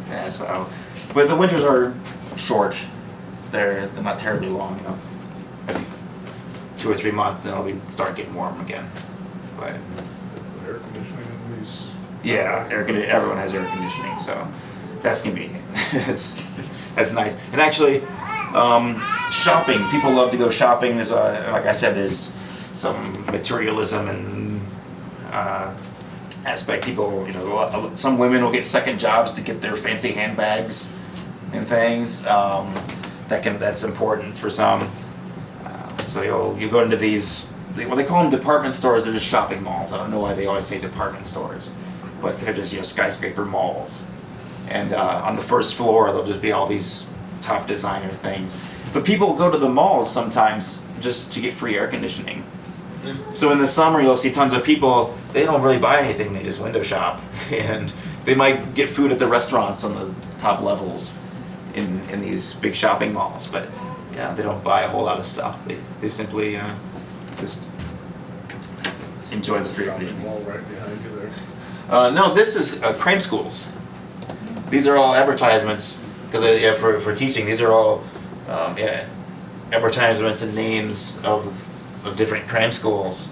S2: Yeah. So, but the winters are short. They're not terribly long. Every 2 or 3 months, then it'll start getting warm again. But
S7: Air conditioning in these?
S2: yeah, everyone has air conditioning, so that's convenient. that's nice. And actually, shopping. People love to go shopping. There's like I said, there's some materialism and aspect. People, some women will get second jobs to get their fancy handbags and things. That's important for some. So you'll go into these. They call them department stores. They're just shopping malls. I don't know why they always say department stores, but they're just skyscraper malls. And on the first floor, there'll just be all these top designer things. But people go to the malls sometimes just to get free air conditioning. So in the summer, you'll see tons of people. They don't really buy anything. They just window shop, and they might get food at the restaurants on the top levels in these big shopping malls. But yeah, they don't buy a whole lot of stuff. They simply just enjoy the free air
S7: Shopping
S2: conditioning.
S7: mall right behind you there.
S2: No, this is cram schools. These are all advertisements, because yeah, for teaching, these are all yeah, advertisements and names of different cram schools,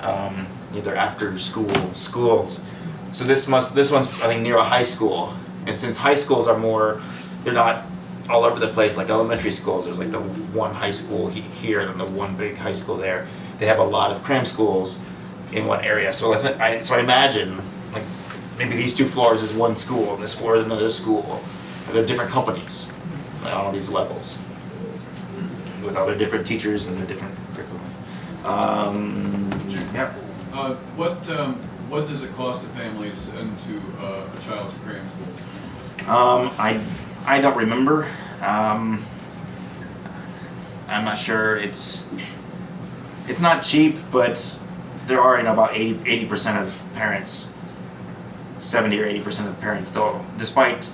S2: either after school schools. So this one's I think near a high school, and since high schools are more, they're not all over the place like elementary schools. There's like the one high school here and then the one big high school there. They have a lot of cram schools in one area. So I imagine like maybe these 2 floors is one school and this floor is another school. They're different companies on all these levels with other different teachers and the different curriculums. Yeah.
S9: What does it cost a family to send to a child's cram school?
S2: I don't remember. I'm not sure. It's not cheap, but there are about 80% of parents, 70 or 80% of parents, though, despite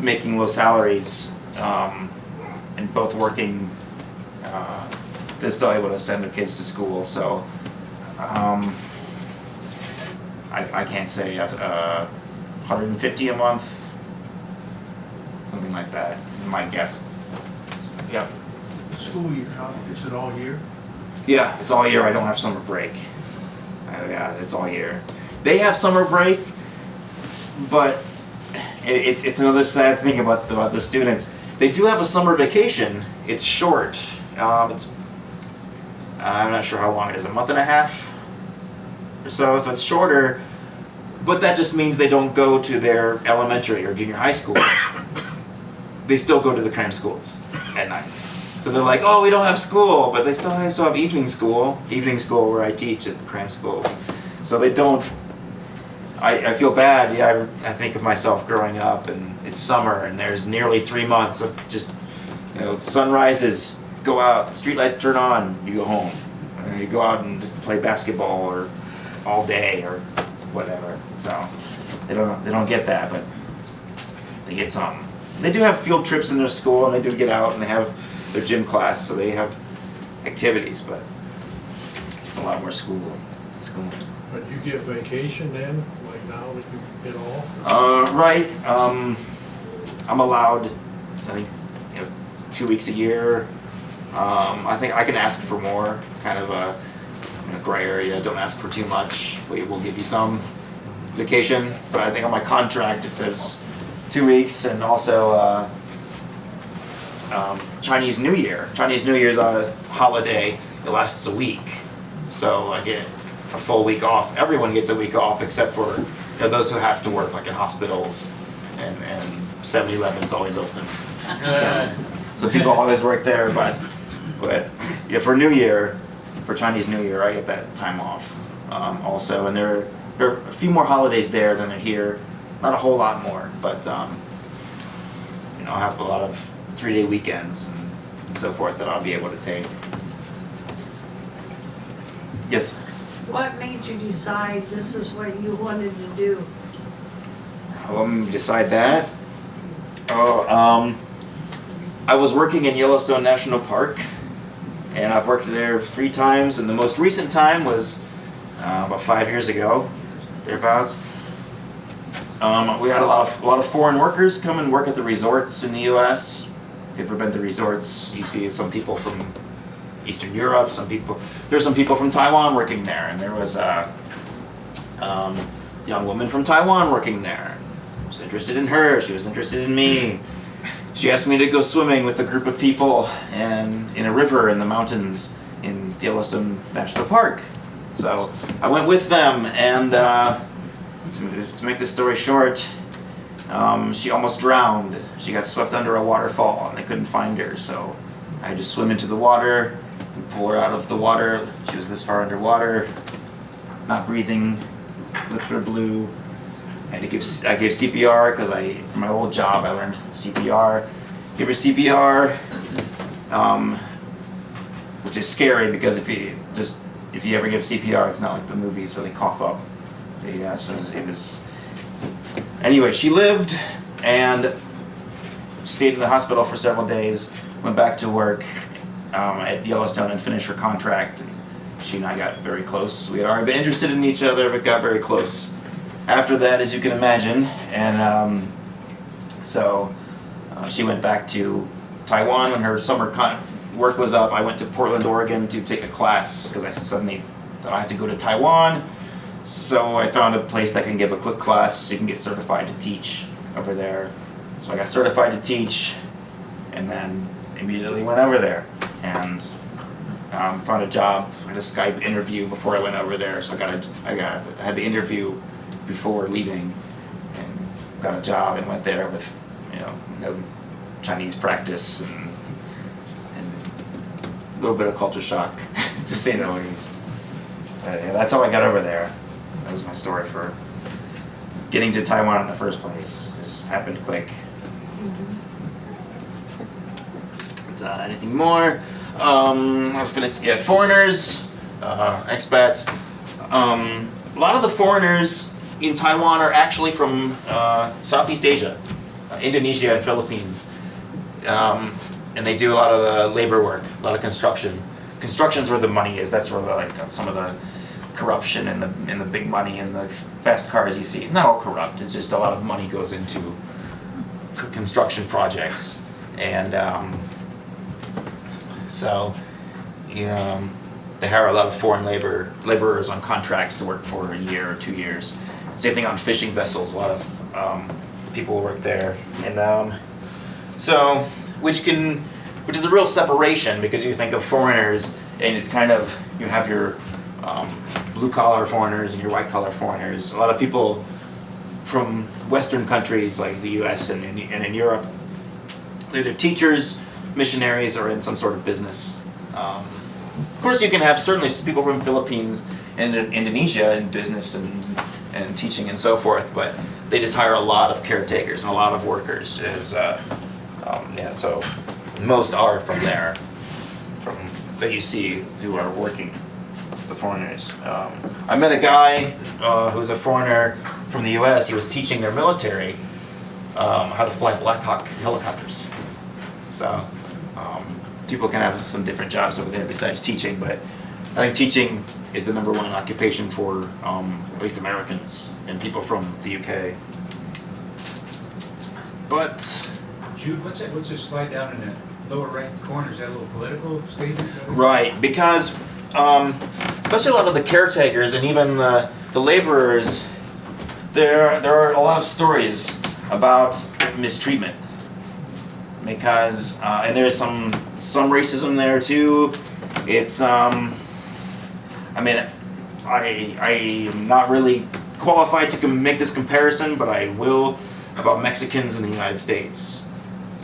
S2: making low salaries and both working, they're still able to send their kids to school. So I can't say 150 a month. Something like that, my guess. Yep.
S8: School year, how, is it all year?
S2: Yeah, it's all year. I don't have summer break. Yeah, it's all year. They have summer break, but it's another sad thing about the students. They do have a summer vacation. It's short. I'm not sure how long it is, a month and a half or so. So it's shorter, but that just means they don't go to their elementary or junior high school. They still go to the cram schools at night. So they're like, oh, we don't have school, but they still have evening school where I teach at cram schools. So they don't, I feel bad. Yeah, I think of myself growing up and it's summer and there's nearly 3 months of just, the sun rises, go out, streetlights turn on, you go home. And you go out and just play basketball or all day or whatever. So they don't get that, but they get something. They do have field trips in their school, and they do get out, and they have their gym class, so they have activities, but it's a lot more school.
S5: But you get vacation then, like now that you get off?
S2: Right. I'm allowed, I think, 2 weeks a year. I think I can ask for more. It's kind of a gray area. Don't ask for too much. We'll give you some vacation, but I think on my contract it says 2 weeks, and also Chinese New Year. Chinese New Year is a holiday that lasts a week, so I get a full week off. Everyone gets a week off except for those who have to work, like in hospitals, and 7-Eleven's always open. So people always work there, but yeah, for New Year, for Chinese New Year, I get that time off also, and there are a few more holidays there than are here. Not a whole lot more, but I have a lot of 3-day weekends and so forth that I'll be able to take. Yes?
S3: What made you decide this is what you wanted to do?
S2: Decide that? I was working in Yellowstone National Park, and I've worked there 3 times, and the most recent time was about 5 years ago, thereabouts. We had a lot of foreign workers come and work at the resorts in the U.S. If you've ever been to resorts, you see some people from Eastern Europe, there's some people from Taiwan working there, and there was a young woman from Taiwan working there. I was interested in her, she was interested in me. She asked me to go swimming with a group of people and in a river in the mountains in Yellowstone National Park. So I went with them, and to make this story short, she almost drowned. She got swept under a waterfall and they couldn't find her, so I had to swim into the water and pull her out of the water. She was this far underwater, not breathing, lips were blue. I gave CPR because for my old job I learned CPR. Give her CPR, which is scary because if you ever give CPR, it's not like the movies where they cough up. Yeah, so it was. Anyway, she lived and stayed in the hospital for several days. Went back to work at Yellowstone and finished her contract. And she and I got very close. We had already been interested in each other, but got very close after that, as you can imagine, and so she went back to Taiwan when her summer work was up. I went to Portland, Oregon to take a class because I suddenly thought I had to go to Taiwan. So I found a place that can give a quick class so you can get certified to teach over there. So I got certified to teach and then immediately went over there and found a job. I had a Skype interview before I went over there. So I had the interview before leaving and got a job and went there with, no Chinese practice and a little bit of culture shock, to say the least. But yeah, that's how I got over there. That was my story for getting to Taiwan in the first place. It just happened quick. Anything more? Foreigners, expats. A lot of the foreigners in Taiwan are actually from Southeast Asia, Indonesia and Philippines. And they do a lot of the labor work, a lot of construction. Construction's where the money is. That's where some of the corruption and the big money and the fast cars you see. Not all corrupt. It's just a lot of money goes into construction projects, and so they hire a lot of foreign laborers on contracts to work for a year or 2 years. Same thing on fishing vessels. A lot of people work there, and so which is a real separation, because you think of foreigners and it's kind of, you have your blue collar foreigners and your white collar foreigners. A lot of people from Western countries like the US and in Europe, they're either teachers, missionaries, or in some sort of business. Of course you can have certainly people from Philippines and Indonesia in business and teaching and so forth, but they just hire a lot of caretakers and a lot of workers. So most are from there, that you see who are working, the foreigners. I met a guy who's a foreigner from the US. He was teaching their military how to fly Black Hawk helicopters. So people can have some different jobs over there besides teaching, but I think teaching is the #1 occupation for at least Americans and people from the UK. But
S8: Jude, what's this slide down in the lower right corner? Is that a little political statement?
S2: right, because especially a lot of the caretakers and even the laborers, there are a lot of stories about mistreatment. Because and there's some racism there too. It's I mean, I am not really qualified to make this comparison, but I will, about Mexicans in the United States.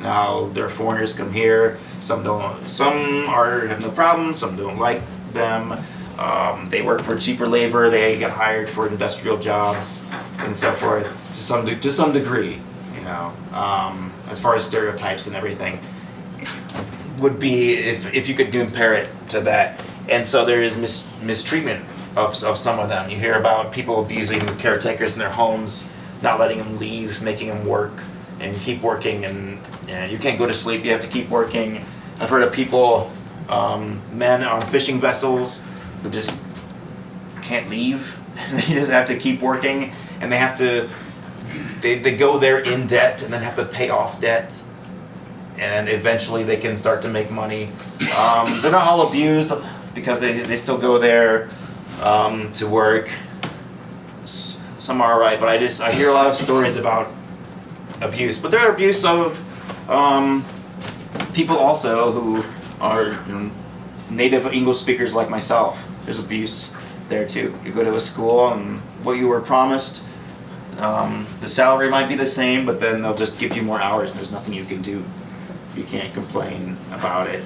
S2: Now, their foreigners come here. Some don't. Some have no problem. Some don't like them. They work for cheaper labor. They get hired for industrial jobs and so forth. To some degree, as far as stereotypes and everything, would be if you could compare it to that. And so there is mistreatment of some of them. You hear about people abusing caretakers in their homes, not letting them leave, making them work, and keep working, and you can't go to sleep, you have to keep working. I've heard of people, men on fishing vessels, who just can't leave. They just have to keep working, and they go there in debt and then have to pay off debt, and eventually they can start to make money. They're not all abused, because they still go there to work. Some are alright, but I hear a lot of stories about abuse. But there are abuse of people also who are native English speakers like myself. There's abuse there too. You go to a school and what you were promised, the salary might be the same, but then they'll just give you more hours and there's nothing you can do. You can't complain about it.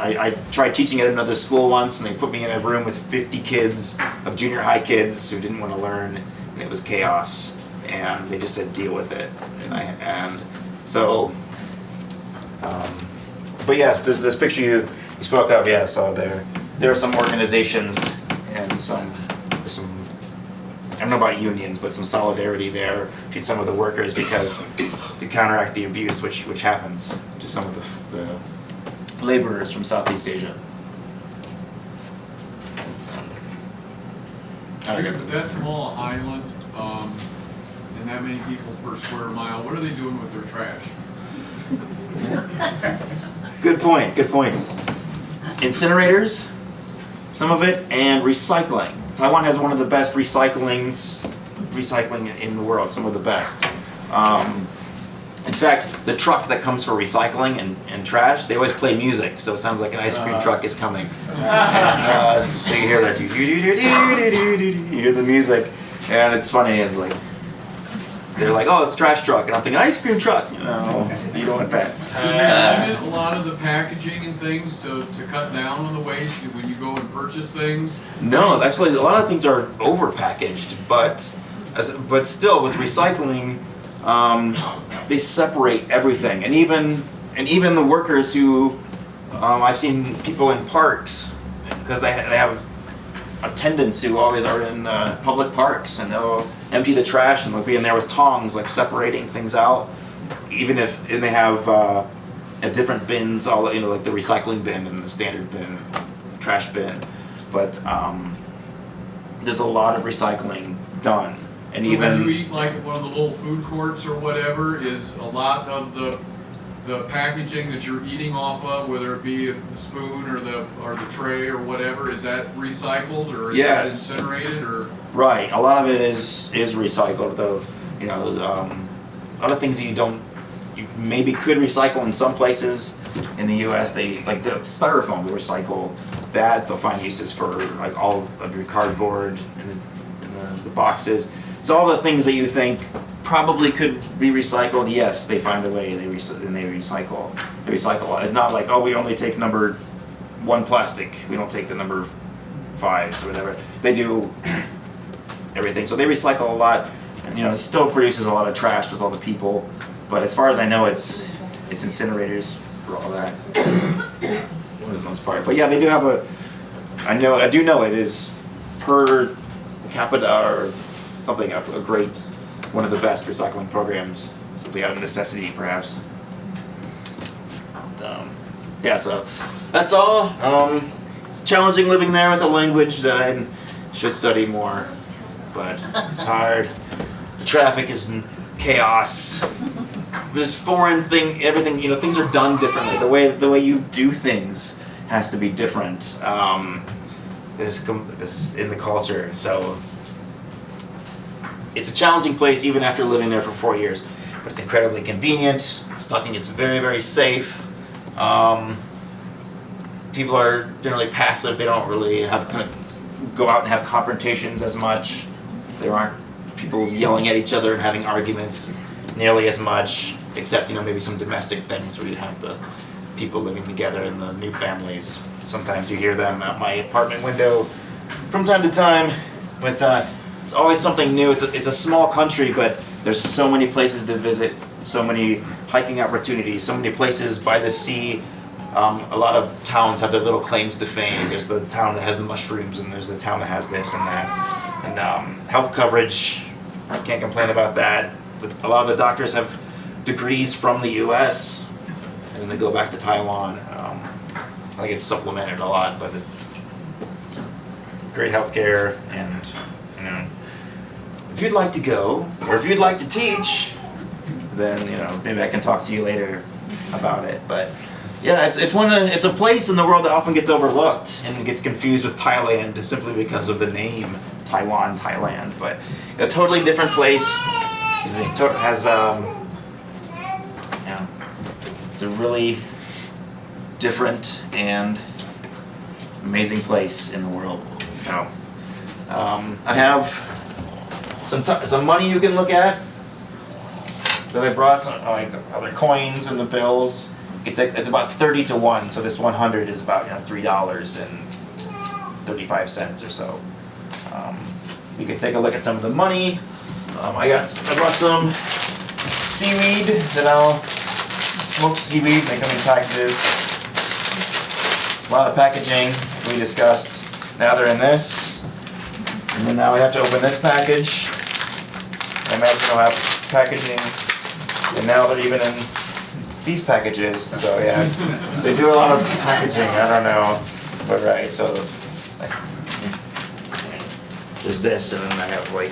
S2: I tried teaching at another school once, and they put me in a room with 50 kids, of junior high kids who didn't want to learn, and it was chaos. And they just said, deal with it. But yes, this picture you spoke of, yeah. So there are some organizations and some I don't know about unions, but some solidarity there between some of the workers, because to counteract the abuse which happens to some of the laborers from Southeast Asia.
S9: Jude, with that small island, and that many people per square mile, what are they doing with their trash?
S2: Good point, good point. Incinerators, some of it, and recycling. Taiwan has one of the best recycling in the world, some of the best. In fact, the truck that comes for recycling and trash, they always play music, so it sounds like an ice cream truck is coming. And, so you hear that, you hear the music, and it's funny, it's like, they're like, oh, it's trash truck, and I'm thinking, ice cream truck, you know, you don't want that.
S9: Do you limit a lot of the packaging and things to cut down on the waste when you go and purchase things?
S2: No, actually, a lot of things are over-packaged, but still, with recycling, they separate everything, and even the workers who I've seen people in parks because they have attendants who always are in public parks, and they'll empty the trash and they'll be in there with tongs, like separating things out. Even if they have different bins, all like the recycling bin and the standard bin, trash bin, but there's a lot of recycling done. And
S9: So
S2: even
S9: when you eat like at one of the little food courts or whatever, is a lot of the packaging that you're eating off of, whether it be the spoon or the tray or whatever, is that recycled or is
S2: Yes.
S9: that incinerated or?
S2: right, a lot of it is recycled. Though a lot of things that you maybe could recycle in some places. In the U.S., they like the styrofoam they recycle that. They'll find uses for like all of your cardboard and the boxes. So all the things that you think probably could be recycled, yes, they find a way and they recycle. They recycle. It's not like, oh, we only take number 1 plastic. We don't take the number 5s or whatever. They do everything. So they recycle a lot. And, it still produces a lot of trash with all the people. But as far as I know, it's incinerators for all that, for the most part. But yeah, they do have I do know it is per capita or something a great, one of the best recycling programs, simply out of necessity perhaps. Yeah, so that's all. It's challenging living there with a language that I should study more, but it's hard. The traffic is in chaos. This foreign thing, everything, things are done differently. The way you do things has to be different. This is in the culture, so it's a challenging place even after living there for 4 years, but it's incredibly convenient. I was talking, it's very, very safe. People are generally passive. They don't really go out and have confrontations as much. There aren't people yelling at each other and having arguments nearly as much, except maybe some domestic things where you have the people living together and the new families. Sometimes you hear them out my apartment window from time to time, but it's always something new. It's a small country, but there's so many places to visit, so many hiking opportunities, so many places by the sea. A lot of towns have their little claims to fame. There's the town that has the mushrooms, and there's the town that has this and that. And health coverage, I can't complain about that. A lot of the doctors have degrees from the U.S., and then they go back to Taiwan. I think it's supplemented a lot, but it's great healthcare, and if you'd like to go, or if you'd like to teach, then maybe I can talk to you later about it. But yeah, it's a place in the world that often gets overlooked and gets confused with Thailand simply because of the name Taiwan, Thailand. But a totally different place. Excuse me. Has it's a really different and amazing place in the world. Now, I have some money you can look at that I brought, some like other coins and the bills. It's about 30 to 1, so this 100 is about $3.35 or so. You can take a look at some of the money. I brought some seaweed that smoked seaweed. They come in packages. A lot of packaging we discussed. Now they're in this, and then now we have to open this package. I imagine they'll have packaging, and now they're even in these packages. So yeah, they do a lot of packaging. I don't know, but right. So there's this, and then I have like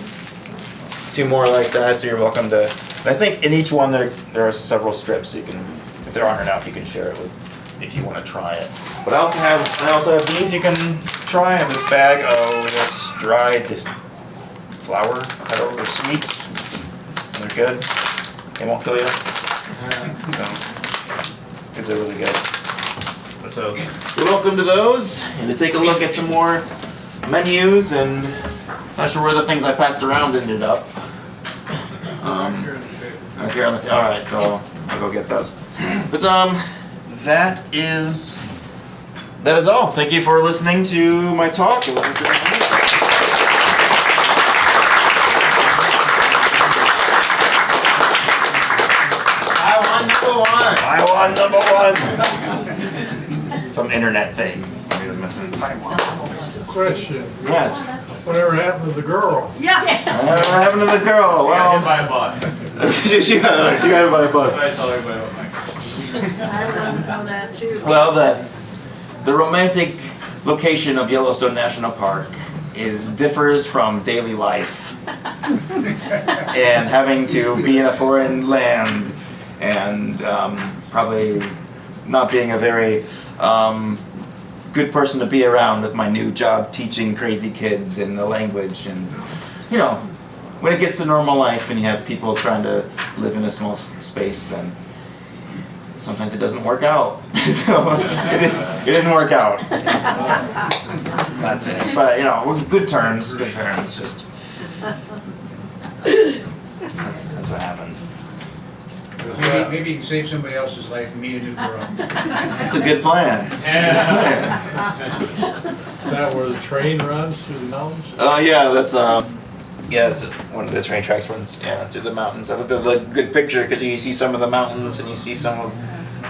S2: 2 more like that, so you're welcome to, and I think in each one there are several strips, so you can, if there aren't enough, you can share it with, if you want to try it. But I also have these you can try. I have this bag of this dried flower petals. They're sweet, and they're good. They won't kill you. So, these are really good. So, you're welcome to those, and to take a look at some more menus, and not sure where the things I passed around ended up. Okay, alright, so I'll go get those. But that is all. Thank you for listening to my talk. Taiwan number one. Some internet thing. Taiwan.
S5: Question,
S2: Yes.
S5: whatever happened to the girl?
S2: What happened to the girl?
S1: Got hit
S2: Well,
S1: by a bus.
S2: she got hit by a bus.
S1: That's what I tell everybody about Mike.
S3: I want to know that too.
S2: Well, the romantic location of Yellowstone National Park differs from daily life, and having to be in a foreign land, and probably not being a very good person to be around with my new job teaching crazy kids in the language, and you know, when it gets to normal life and you have people trying to live in a small space, then sometimes it doesn't work out. So it didn't work out. That's it. But you know, we're good terms, just that's what happened.
S8: Maybe you can save somebody else's life and meet a new girl.
S2: It's a good plan.
S5: Is that where the train runs through the mountains?
S2: Yeah, that's it's one of the train tracks runs through the mountains. I think there's a good picture because you see some of the mountains and you see some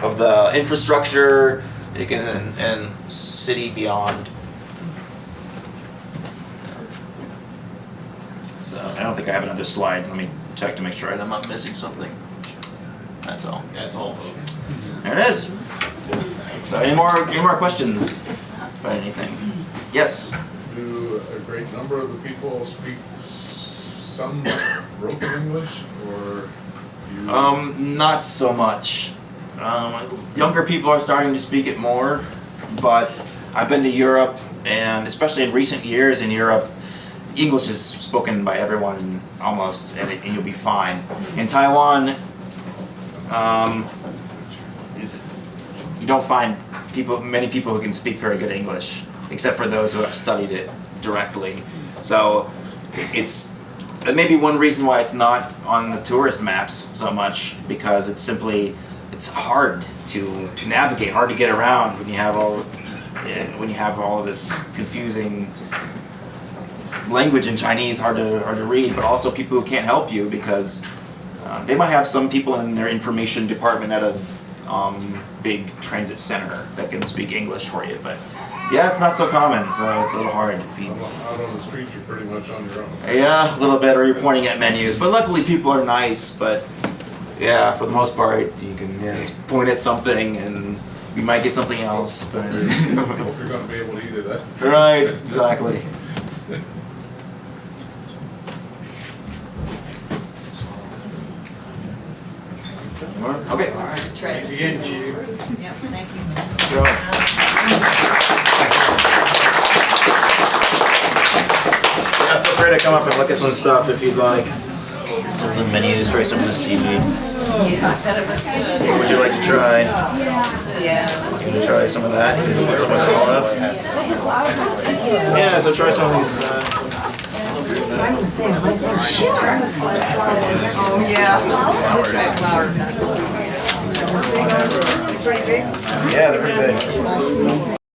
S2: of the infrastructure you can and city beyond. So I don't think I have another slide. Let me check to make sure I'm not missing something. That's all.
S1: That's all, folks.
S2: There it is. So any more questions about anything? Yes.
S7: Do a great number of the people speak some broken English, or you?
S2: Not so much. Younger people are starting to speak it more, but I've been to Europe, and especially in recent years in Europe, English is spoken by everyone almost, and you'll be fine. In Taiwan, you don't find many people who can speak very good English, except for those who have studied it directly. So that may be one reason why it's not on the tourist maps so much, because it's hard to navigate, hard to get around when you have all of this confusing language in Chinese, hard to read, but also people who can't help you because they might have some people in their information department at a big transit center that can speak English for you, but yeah, it's not so common, so it's a little hard.
S7: Out on the street, you're pretty much on your own.
S2: Yeah, a little bit, or you're pointing at menus, but luckily people are nice, but yeah, for the most part, you can just point at something and you might get something else. But
S7: Hope you're going to be able to eat it.
S2: right, exactly. Okay.
S6: Thanks
S1: again, Jude.
S6: Yep, thank you.
S2: Yeah, feel free to come up and look at some stuff if you'd like. Some of the menus, try some of the seaweed. What would you like to try?
S6: Yeah.
S2: You want to try some of that? You can put some of the olive. Yeah, so try some of these.
S6: Oh, yeah. Flower.
S2: Yeah, they're pretty big.